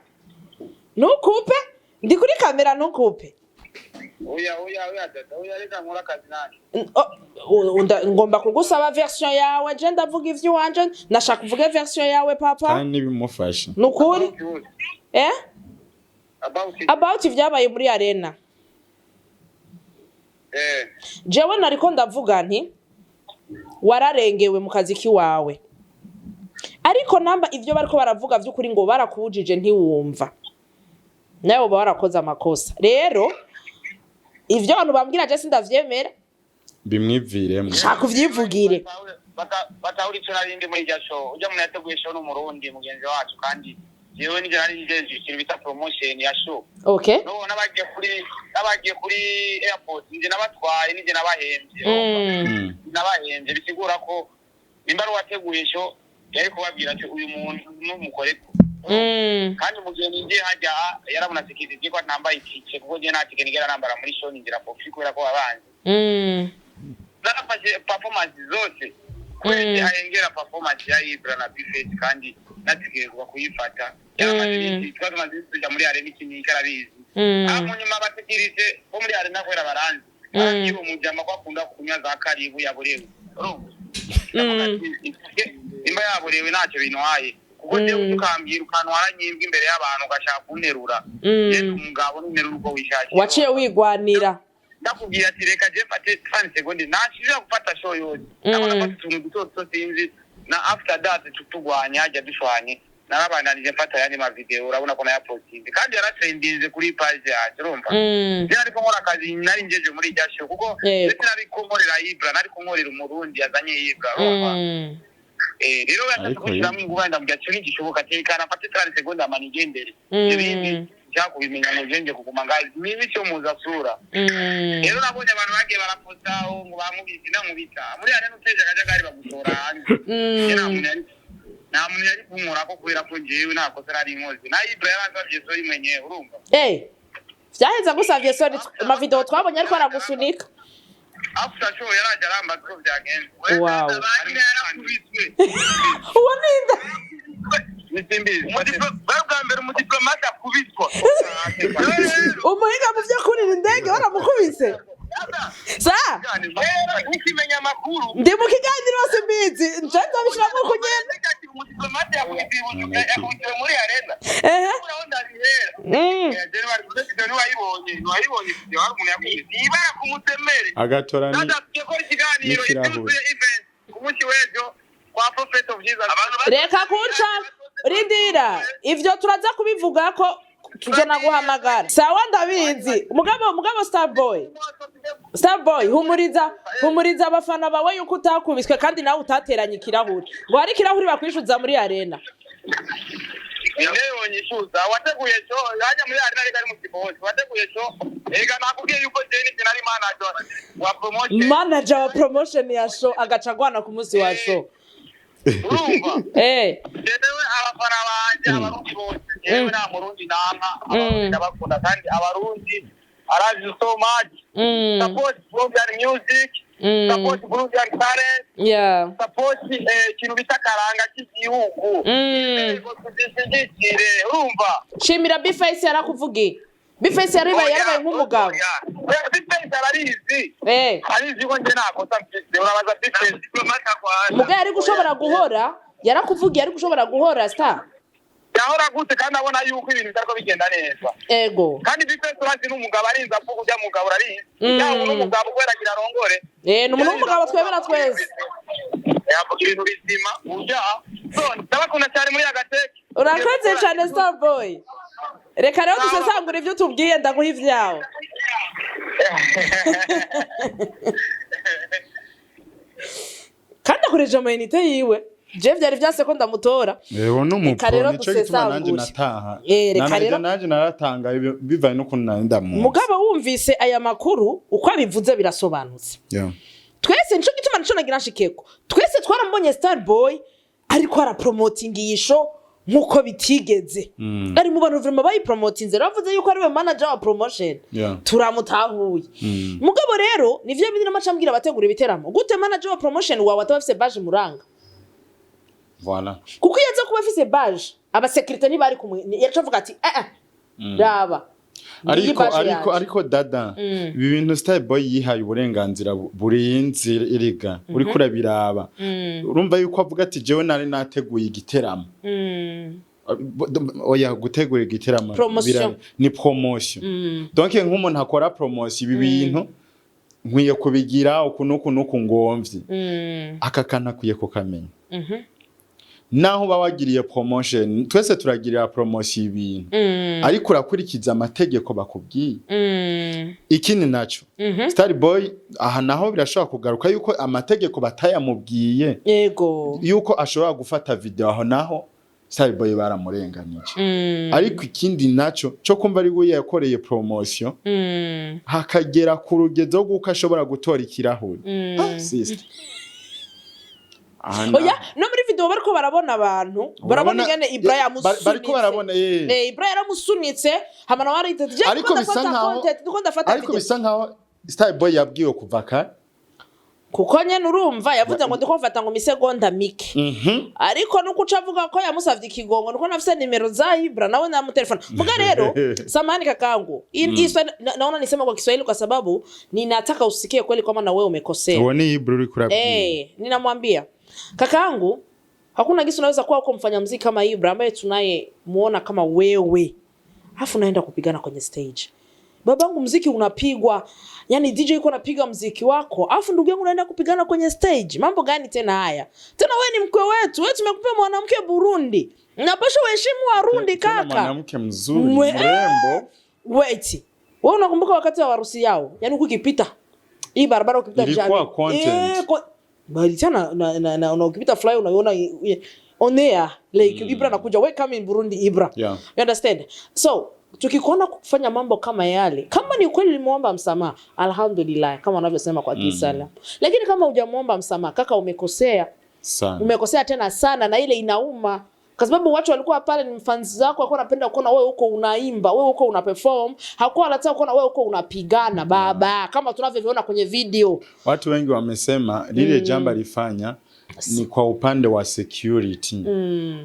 ntukupe ndi kuri kamera ntukupe Oya dada reka nkora kazi nani ngomba kugusaba version yawe je ndavuga ivyo wanje nashaka kuvuga version yawe papa kandi bimufasha nukuri about ivyabaye muri arena jewe nariko ndavuga nti wararengewe mu kazi kiwawe ariko namba ivyo bariko baravuga vy'ukuri ngo barakubujije ntiwumva nawe barakoze amakosa rero ivyo abantu bambwira je sindavyemera bimwiviremo shaka kuvyivugire batahuri cyo narindi muri jasho ujya mu yateguye show n'umurundi mugenzi wacu kandi jewe nije nari njeje ikintu bita promotion ya show okay no nabagiye kuri airport nje nabatwaye nije nabahembye nabahembye bisigura ko nimba wateguye show yari kubabwira ati uyu muntu n'umukoreko kandi mugihe ninje hajya yarabona tikiti ko nambaye itike kuko je nta tike nigera nambara muri show ninjira kofi kubera ko abanje narafashe performance zose kwezi ahengera performance ya Ibraah na Bifet kandi nategerezwa kuyifata yaramaze twamaze kujya muri arena ikinyi karabizi amunyuma bategereje ko muri arena kwera baranze aragiye umujama ko akunda kunywa za karibu yaborewe imba yaborewe ntacyo binwaye kuko je ukambira ukantwara nyibwe imbere y'abantu gashaka kunterura yesu umugabo n'interura uko wishakira waciye wigwanira ndakubwira ati reka je mfate 30 seconds nashije gufata show yose nabona ko tuntu duto sinzi na after that tutugwanya hajya dushwanye narabandanije mfata yani ma video urabona ko na posting kandi yaratrendinze kuri page yaje urumva byari ko nkora akazi nari ngeje muri jasho kuko ndetse nari kumorera Ibraah nari kumorera umurundi yazanye Ibraah urumva rero yatakushiramo inguba ndambya cyo n'igishoboka tekana mfate 30 seconds amanigendere ibindi cyakubimenya ngo nje kuguma ngazi mimi cyo muza sura rero nabonye abantu bagiye barapostaho ngo bamubise namubita muri arena uteje akajagari bagusora hanze nta muntu yari kumura ko kubera ko jewe nako sarari inkozi na Ibraah yaranzavye sori mwenye urumva vyaheza gusavye sori ma video twabonye ariko aragusunika after show yaraje aramba ko byagenze wow uwaninda bwa mbere umudiplomate akubitwa umuhinga mu vyo kurira indege baramukubise sa nikimenya makuru ndi mu kiganiro bose mbizi nje ndabishiramo kunyene umudiplomate yakubitwe muri arena urabona ndabihera bari kudefite n'uwayibonye ibyo umuntu yakubise ibara kumutemere agatora ni ko ikiganiro ibyuzuye event umunsi w'ejo kwa prophet of Jesus reka kunca rindira ivyo turaza kubivuga ko tujana guhamagara sawa ndabizi mugabo Starboy humuriza abafana bawe yuko utakubiswe kandi nawe utateranye ikirahuri ngo hari ikirahuri bakwishuza muri arena Leo nyishuza wateguye cyo yaje muri arena reka mu kibozi wateguye cyo ega nakubwiye yuko Jeni kinari manager wa promotion ya show agaca gwana ku munsi wa show urumva jewe abafana banje abarundi bose jewe na murundi namwa ndabakunda kandi abarundi arazi so much support Burundian music support Burundian talent support kintu bitakaranga cy'igihugu urumva shimira Bface yarakuvugiye Bface yarabaye nk'umugabo Bface ararizi arizi ko nje nakosa mfite urabaza Bface diplomate kwa muga yari gushobora guhora yarakuvugiye ari gushobora guhora star yahora gute kandi abona yuko ibintu bitariko bigenda neza ego kandi Bface urazi n'umugabo arinza avuga ujya mugabo ararizi yaho n'umugabo kweragira arongore n'umuntu w'umugabo twebera twese yavuga ibintu bizima ujya ndabakunda cyane muri agateke urakoze cyane Starboy reka rero dusesangura ivyo tubwiye ndaguha ivyawe kandi akoresha amayinite yiwe je vyari vyase ko ndamutora rero n'umupro nico gituma nanje nataha nanje naratanga bivaye no kuntu nari ndamu mugabo wumvise aya makuru uko abivuze birasobanutse twese nico gituma nico nagira nshikeko twese twarambonye Starboy ariko ara promoting yisho nkuko bitigeze ari mu bantu vraiment bayi promotinze ravuze yuko ari we manager wa promotion turamutahuye mugabo rero nivyo bindi n'amacambwira abategura ibiteramo gute manager wa promotion wawe atabafise badge muranga voilà kuko yaza kuba afise badge aba security ni bari kumwe yacavuga ati raba ariko dada ibi bintu Starboy yihaye uburenganzira burenze iriga uri kurabiraba urumva yuko avuga ati jewe nari nateguye igiteramo oya gutegura igiteramo ni promotion donc nk'umuntu akora promotion ibi bintu nkwiye kubigira ukunuku ngomvye akakana kuye kukamenya naho bawagiriye promotion twese turagirira promotion ibintu ariko urakurikiza amategeko bakubwiye ikindi naco Starboy aha naho birashobora kugaruka yuko amategeko batayamubwiye yego yuko ashobora gufata video aho naho Starboy baramurenganije ariko ikindi naco cyo kumva ari we yakoreye promotion hakagera ku rugezo rw'uko ashobora gutora ikirahuri sister oya no muri video bariko barabona abantu barabona ingene Ibraah yamusunitse bariko barabona Ibraah yaramusunitse hamana wariteje ariko bisa nkaho Starboy yabwiwe kuva ka kuko nyene urumva yavuze ngo ndiko mfata ngo misegonda mike ariko nuko ucavuga ko yamusavye ikigongo nuko nafise nimero za Ibraah nawe na mutelefona vuga rero samani kakangu naona nisema kwa Kiswahili kwa sababu ninataka usikie kweli kama na wewe umekosea uone Ibraah uri kurabia ninamwambia kakaangu hakuna kitu unaweza kuwa uko mfanya muziki kama Ibraah ambaye tunaye muona kama wewe afu naenda kupigana kwenye stage babangu muziki unapigwa yani DJ yuko anapiga muziki wako afu ndugu yangu unaenda kupigana kwenye stage mambo gani tena haya tena wewe ni mkwe wetu wewe tumekupa mwanamke Burundi unapaswa uheshimu Warundi kaka mwanamke mzuri mrembo wait wewe unakumbuka wakati wa harusi yao yani ukipita hii barabara ukipita ilikuwa content bali tena na ukipita fly unaona on air like Ibraah anakuja welcome in Burundi Ibraah you understand so tukikuona kufanya mambo kama yale kama ni kweli limuomba msamaha alhamdulillah kama wanavyosema kwa Kisala lakini kama hujamuomba msamaha kaka umekosea sana umekosea tena sana na ile inauma kwa sababu watu walikuwa pale ni fans zako walikuwa wanapenda kuona wewe uko unaimba wewe uko una perform hakuwa wanataka kuona wewe uko unapigana baba kama tunavyoviona kwenye video watu wengi wamesema lile jambo alifanya ni kwa upande wa security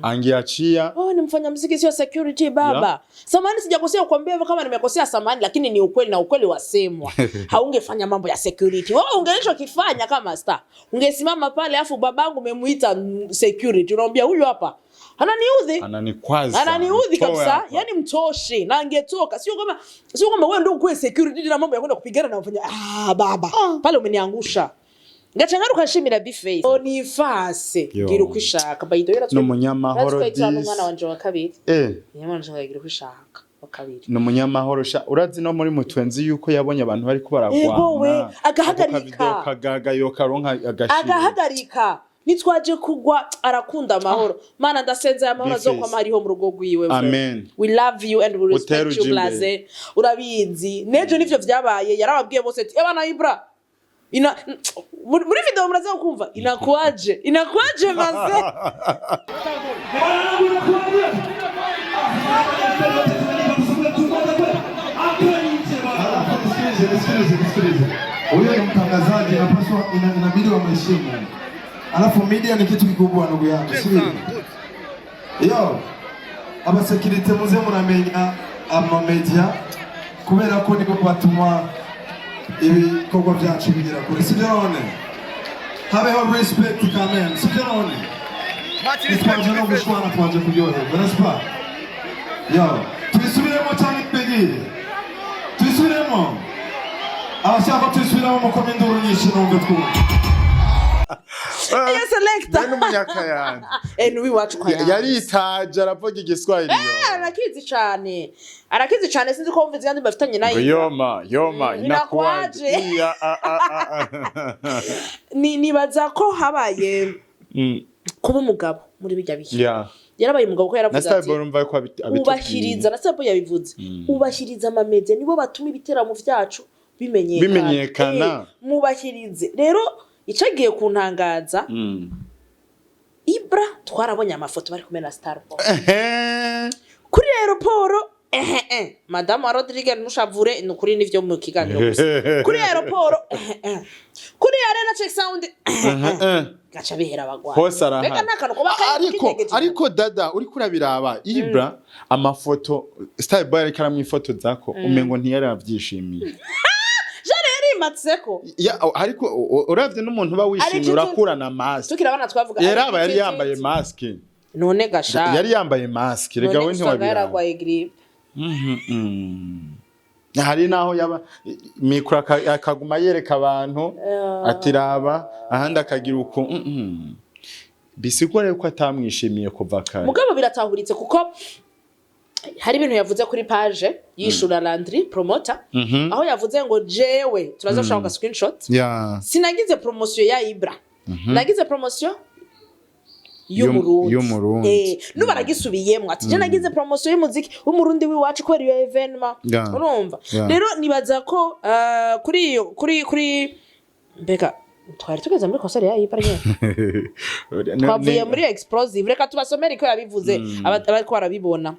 angeachia ni mfanya muziki sio security baba samani sijakosea kukwambia kama nimekosea samani lakini ni ukweli na ukweli wasemwa haungefanya mambo ya security wewe ungeisho kifanya kama star ungesimama pale afu babangu umemuita security unaambia huyu hapa ananiudhi kabisa yani mtoshe na angetoka sio kama wewe ndio ukue security na mambo ya kwenda kupigana na ufanya baba pale umeniangusha ngachangaruka shimira biface onifase gira ukwishaka bayito yera no munyamahoro dis mwana wanje wa kabiri nyamana nshaka gira ukwishaka wa kabiri no munyamahoro urazi no muri mutwenzi yuko yabonye abantu bari ko baragwana agahagarika nitwaje kugwa arakunda amahoro mana ndasenza amahoro zo kwa mariho mu rugo gwiwe amen we love you and we respect you blaze urabizi nejo nivyo vyabaye yarababwiye bose ati ebana Ibraah muri video muraza kumva inakuaje maze huyo ni mtangazaji anapaswa inabidi wamheshimu alafu media ni kitu kikubwa ndugu yangu yo aba security muze muramenya ama media kubera ko niko batuma ibikorwa byacu bigira kure sibirone habeho respect quand même sibirone twaje no gushwana twaje kuryoherwa n'est-ce pas yo twisubiremo cyane pegire twisubiremo abashaka twisubiremo mu komendoro nyinshi numve twumva selector ni munyakayana nuwi wacu kwa yaritaje aravuga igiswahili arakizi cyane sinzi ko mvuze kandi bafitanye nayo yoma inakuaje nibaza ko habaye kuba umugabo muri bijya bihe yeah yarabaye umugabo ko yaravuze ati ubahiriza na Stable yabivuze ubahiriza amamedia nibo batuma ibiteramo vyacu bimenyekana mubahirize rero icagiye kuntangaza Ibraah twarabonye amafoto bari kumena Starboy kuri aeroport Madame Rodriguez nushavure nukuri nivyo mu kiganiro gusa kuri aeroport kuri arena check sound gacha bihera abagwa beka nakano ko ariko dada uri kurabiraba Ibraah amafoto Starboy ari karamwe ifoto zako umengo ntiyari avyishimiye matseko ariko uravye n'umuntu ba wishimye urakurana mask tukirabana twavuga yaraba yari yambaye mask none gasha yari yambaye mask rega we ntiwabira yaragwaye grippe hari naho yaba mikro akaguma yereka abantu atiraba ahandi akagira uko bisigore ko atamwishimiye kuva kare mugabo biratahuritse kuko hari ibintu yavuze kuri page yishura Landry promoter aho yavuze ngo jewe turaza gushaka screenshot sinagize promotion ya Ibraah nagize promotion y'umurundi nubaragisubiyemo ati je nagize promotion y'umuziki w'umurundi wiwacu kwera iyo evenement urumva rero nibaza ko kuri mbega twari tugeze muri concert ya Ibraah twavuye muri explosive reka tubasomere ko yabivuze abariko barabibona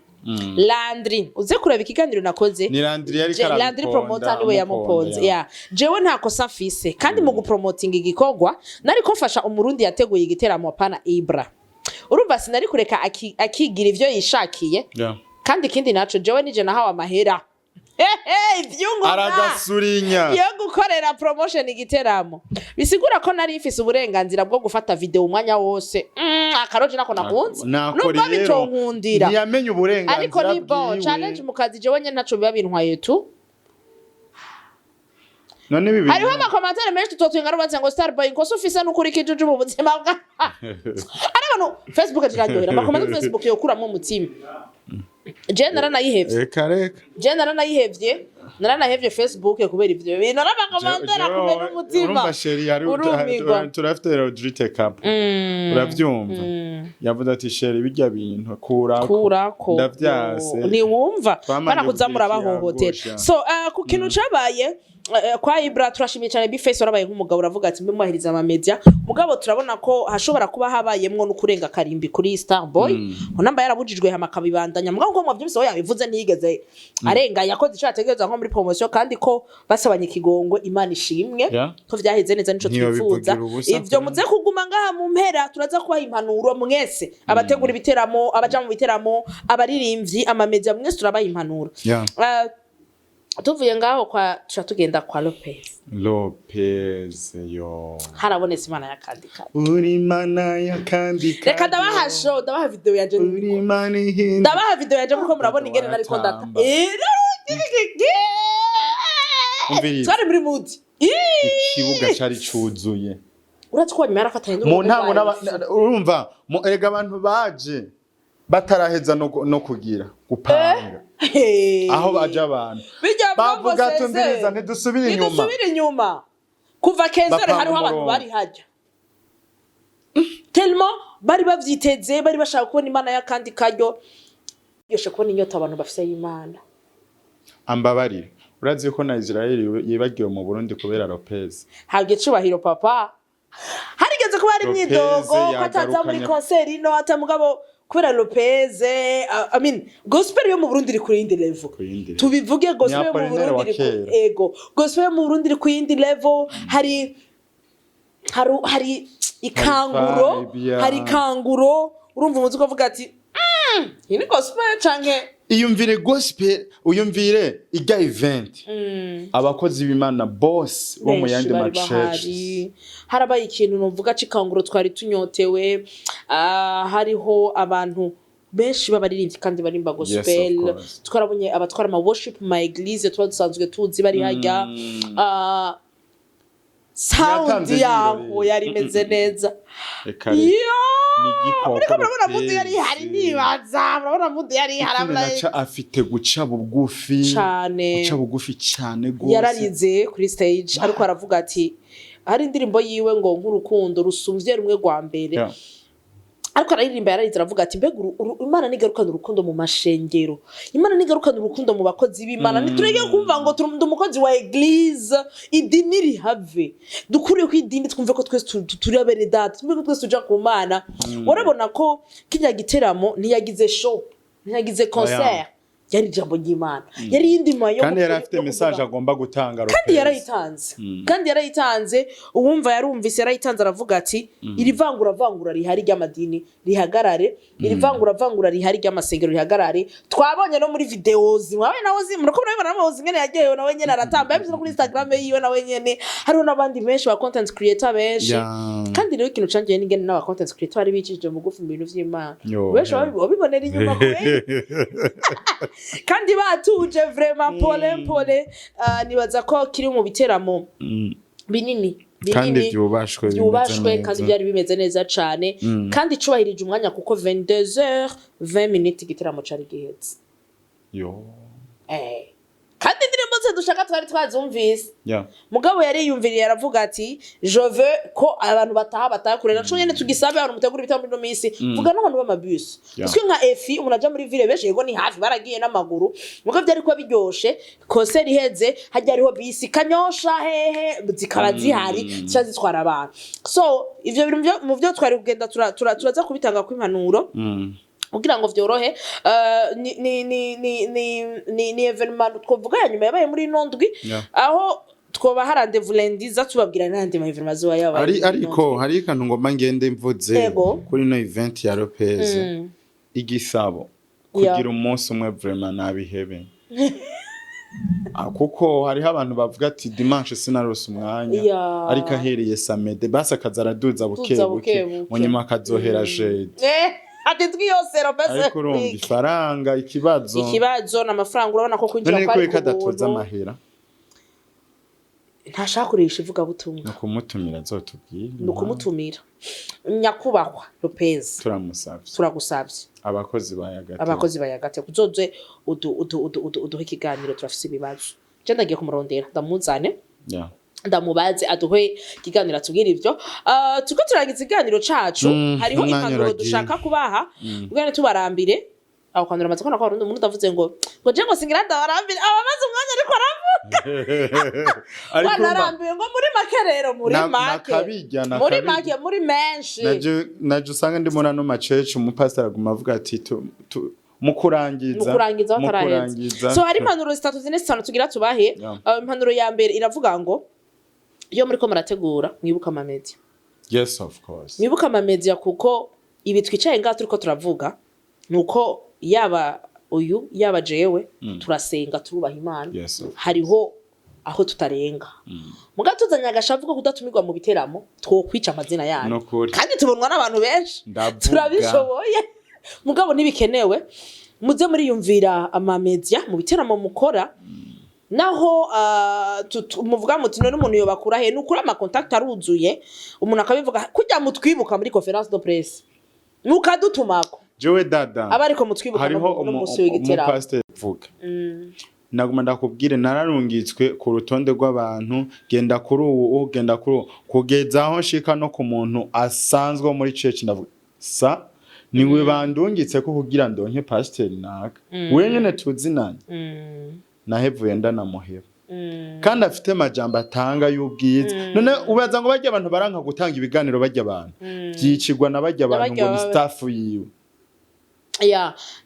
Landry uze kureba ikiganiro nakoze ni Landry yari karabiponda Landry promoter niwe yamuponze jewe nta kosa mfise kandi mu gupromoting igikorwa nari ko mfasha umurundi yateguye igiteramo pana Ibraah urumva sinari kureka akigira ivyo yishakiye kandi ikindi naco jewe nije nahawe amahera ivyunguka aragasurinya yo gukorera promotion igiteramo bisigura ko nari mfise uburenganzira bwo gufata video umwanya wose akaroje nako nakunze nubwo bitonkundira ntiyamenye uburenganzira ariko ni bon challenge mukazi jewe nye ntaco biba bintwaye tu none bibi hariho amakomantere menshi tutotwinga rubatse ngo Starboy ngo sufise n'ukuri kijuju mu buzima bwa arabano Facebook atiraryohera amakomantere Facebook yo kuramwe umutima je naranayihevye je naranayihevye Facebook kubera ivyo bintu n'amakomantere kubera umutima urumva sheri hari turafite Rodriguez Cup uravyumva yavuze ati sheri bijya bintu kurako ndavyase ni wumva bana kuzamura bahohotera so ku kintu cabaye kwa Ibraah turashimiye cyane Bface warabaye nk'umugabo uravuga ati mbe muhiriza ama media mugabo turabona ko hashobora kuba habayemwo no kurenga karimbi kuri Starboy namba yarabujijwe hamakabibandanya mugabo ngo mwavyumvise yabivuze ntiyigeze arenga yakoze icategereza nko muri promotion kandi ko basabanye ikigongo Imana ishimwe ko vyaheze neza nico twifuza ivyo muze kuguma ngaha mu mpera turaza kubaha impanuro mwese abategura ibiteramo abaja mu biteramo abaririmbyi ama media mwese turabaha impanuro tuvuye ngaho kwa tugenda kwa Lopez yo harabonetse Imana yakandika uri Imana yakandika reka ndabaha video ya Jenny uri Imana ihinda ndabaha video ya Jenny ko murabona ingene nari ko ndata twari muri mood ikibuga cari cuzuye uratwanya mara fatanye mu ntango urumva erega abantu baje bataraheza no kugira gupanga aho baje abantu bavuga tumviriza ntidusubire inyuma kuva kezere hariho abantu bari hajya tellement bari bavyiteze bari bashaka kubona Imana yakandi karyo yoshe kubona inyota abantu bafise y'Imana ambabarire urazi ko na Israel yibagiwe mu Burundi kubera Lopez habwe cubahiro papa harigeze kuba ari imyidogo ko ataza muri concert ino atamugabo kubera Lopez I mean gospel yo mu Burundi iri ku yindi level tubivuge gospel yo mu Burundi iri gospel yo mu Burundi iri ku yindi level hari ikanguro urumva umuzi ukavuga ati ini gospel canke iyumvire gospel uyumvire ijya event abakozi b'Imana boss bo mu yandi church harabaye ikintu novuga cikanguro twari tunyotewe hariho abantu benshi babaririmbyi kandi barimba gospel twarabonye abatwara ama worship ma eglise twadusanzwe tuzi bari hajya sound yaho yari meze neza murabona mudu yari hari nibaza murabona mudu yari harablaye afite guca bugufi cyane gose yararize kuri stage ariko aravuga ati hari indirimbo yiwe ngo nk'urukundo rusumvye rumwe rwa mbere ariko araririmba yararize aravuga ati mbega Imana nigarukana urukundo mu mashengero, Imana nigarukana urukundo mu bakozi b'Imana, niturege kumva ngo turi umukozi wa eglise idini rihave, dukuriye ko idini twumve ko twese turi abere data, twumve ko twese tuja ku Mana. Urabona ko kirya giteramo ntiyagize show, ntiyagize concert, yari ijambo ry'Imana, yari yindima yo kandi yari afite message agomba gutanga, kandi yarayitanze uwumva yarumvise yarayitanze aravuga ati iri vangura rihari ry'amadini rihagarare, iri vangura rihari ry'amasengero rihagarare. Twabonye no muri videos mwabaye nawo murako murabibona nawo ngene yagiyeyo nawe nyene aratamba yabise no kuri Instagram yiwe nawe nyene, hariho n'abandi benshi ba content creator benshi. Kandi rero ikintu canje n'ingene n'aba content creator ari bicishije mugufi mu bintu vy'Imana, benshi babibonera inyuma kwe kandi batuje vraiment pole nibaza ko kiri mu biteramo binini kandi byubashwe kandi byari bimeze neza cyane, kandi cubahirije umwanya kuko 22h20 igiteramo cari gihetse kandi indirimbo ze dushaka twari twazumvise. Mugabo yari yumviriye aravuga ati je veux ko abantu bataha kurera cyo nyene tugisabe abantu mutegura ibitabo muri no minsi vuga n'abantu b'amabus twe nka efi umuntu aja muri ville beshe yego ni hafi baragiye n'amaguru. Mugabo byari ko biryoshe concert iheze hajya ariho bisi kanyosha hehe zikaba zihari zitwara abantu. So ivyo bintu mu byo twari kugenda turaza kubitanga ku impanuro kugira ngo vyorohe. Ni evenement twovuga yanyuma yabaye muri nondwi aho twoba harandevous lundi za tubabwira nande ma evenement zo yabaye. Ariko hari ikantu ngomba ngende mvuze kuri no event ya Lopez igisabo kugira umunsi umwe vraiment nabihebe kuko hariho abantu bavuga ati dimanche sinarose umwanya ariko ahereye samedi basa kazaraduza buke munyuma kazohera jeudi atitwi yose robese ariko urumva ifaranga ikibazo n'amafaranga urabona ko kwinjira kwa ariko kadatoza amahera ntashakurisha ivuga butumwa no kumutumira zotubwira no kumutumira nyakubahwa Lopez turagusabye abakozi bayagate kuzoze uduhe ikiganiro turafise ibibazo je ndagiye kumurondera ndamuzane ndamubaze aduhe ikiganiro atubwira ivyo tuko turangiza ikiganiro cacu hariho impanuro dushaka kubaha ubwo tubarambire aho kwandura amaze ko nakwaro umuntu ndavuze ngo je ngo singira ndabarambire abamaze umwanya ariko aravuga banarambiwe ngo muri makerero muri menshi naje usanga ndimo no machurch umupastor aguma avuga ati mukurangiza bataraheza. So hari impanuro zitatu zine zitanu tugira tubahe. Impanuro ya mbere iravuga ngo iyo muri ko murategura mwibuka amamedia. Yes, of course. Mwibuka amamedia kuko ibi twicaye ngaho turiko turavuga nuko yaba uyu yaba jewe turasenga turubaha Imana. Hariho aho tutarenga. Muga tuzanya agashavuko kudatumirwa mu biteramo twokwica amazina yanyu. Kandi tubonwa n'abantu benshi. Turabishoboye. Mugabo nibikenewe muze muri yumvira amamedia mu biteramo mukora naho muvuga muti none umuntu yobakura he nukura ama contact aruzuye umuntu akabivuga kujya mutwibuka muri conference de presse nukadutumako jewe dada abariko mutwibuka no musi w'igiteramo pastor vuga naguma ndakubwire nararungitswe ku rutonde rw'abantu genda kuri ubu kugeza aho nshika no ku muntu asanzwe muri church ndavuga niwe bandungitse ko kugira ndonke pastor naka wenyene tuzinanye nahevuye ndanamuheba kandi afite majambo atanga y'ubwiza none ubaza ngo bajya abantu baranka gutanga ibiganiro bajya abantu byicirwa nabajya abantu ngo ni staff yiwe.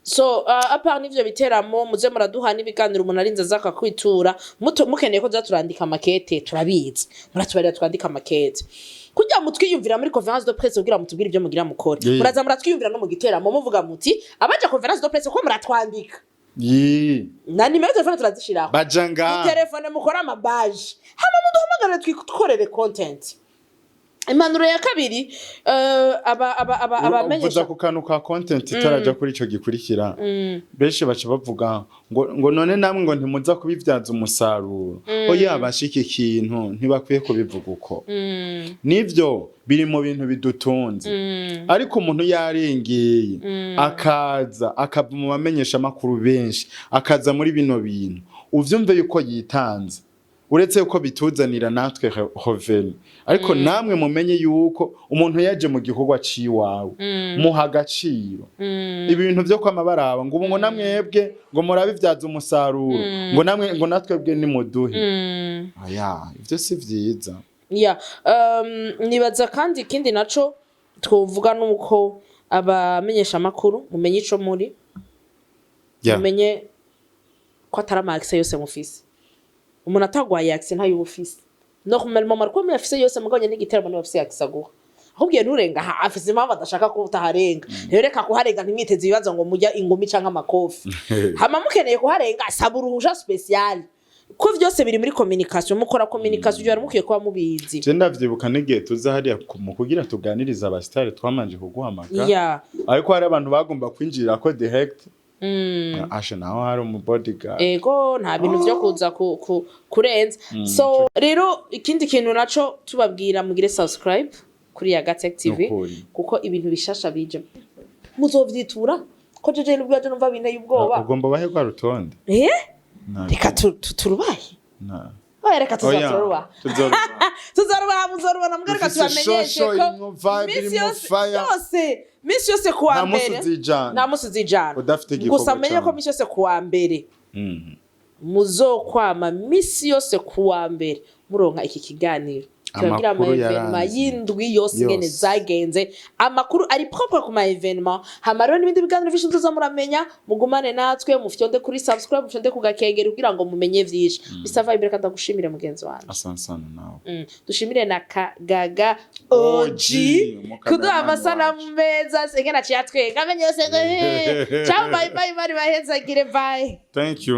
So apart n'ivyo biteramo muze muraduha n'ibiganiro umuntu arinze zaka kwitura mukeneye ko zaturandika makete turabizi muratubarira twandika makete kujya mutwiyumvira muri conference de presse kugira mutubwire ibyo mugira mukore muraza muratwiyumvira no mu giteramo muvuga muti abaje conference de presse ko muratwandika na nimero telefone turazishiraho bajanga telefone mukora amabaje hama muduhamagara twikorere content. Impanuro ya kabiri abamenyesha uvuza ku kantu ka content itaraja kuri ico gikurikira benshi baca bavuga ngo none namwe ngo ntimuza kubivyaza umusaruro oya bashika ikintu ntibakwiye kubivuga uko nivyo biri mu bintu bidutunze ariko umuntu yarengeye akaza akava mu bamenyesha makuru benshi akaza muri bino bintu uvyumve yuko yitanze uretse uko bituzanira natwe hoveni ariko namwe mumenye yuko umuntu yaje mu gikorwa ciwawe muha agaciro ibintu byo kwamabaraba ngo ubu ngo namwebwe ngo murabivyaza umusaruro ngo namwe ngo natwebwe ni muduhe aya ivyo si vyiza nibaza kandi ikindi naco twovuga nuko abamenyesha makuru mumenye ico muri mumenye ko atarama access yose mufise umuntu atagwaye access ntayo ubufise normalement marko me afise yose mugabanye n'igiteramo no afise access guha ahubwo nurenga afise impamvu adashaka ko utaharenga reka kuharenga ntimwiteze ibibazo ngo mujya ingumi canka amakofi hama mukeneye kuharenga asaba uruhusha special ko vyose biri muri communication mukora communication byo mukiye kwa mubizi je ndavyibuka n'igihe tuzahariya mu kugira tuganiriza abastari twamanje kuguhamagara ariko hari abantu bagomba kwinjira ko direct asha naho hari umu bodyguard ego nta bintu byo kuza kurenza so rero ikindi kintu naco tubabwira mugire subscribe kuri Yakoze TV kuko ibintu bishasha bije muzovyitura ko jeje n'ubwo yaje numva binteye ubwoba ugomba bahe kwa rutonde reka turubaye reka tuzaruba muzorubana mugare katubamenyeshe ko misi yose kuwa mbere nta musi zijana gusa menye ko misi yose kuwa mbere muzokwama misi yose kuwa mbere muronka iki kiganiro turagira ama evenement y'indwi yose ngene zagenze amakuru ari propre ku ma evenement hamaro n'ibindi biganiro byinshi tuzamuramenya mugumane natwe mufyonde kuri subscribe mufyonde ku gakengera kugira ngo mumenye vyinshi bisava imbere kandi gushimire mugenzi wanje asansana nawe dushimire na Gaga OG kuduha amasanamu meza sengena cyatwenga amenye yose ciao bye bye bari baheza gire bye thank you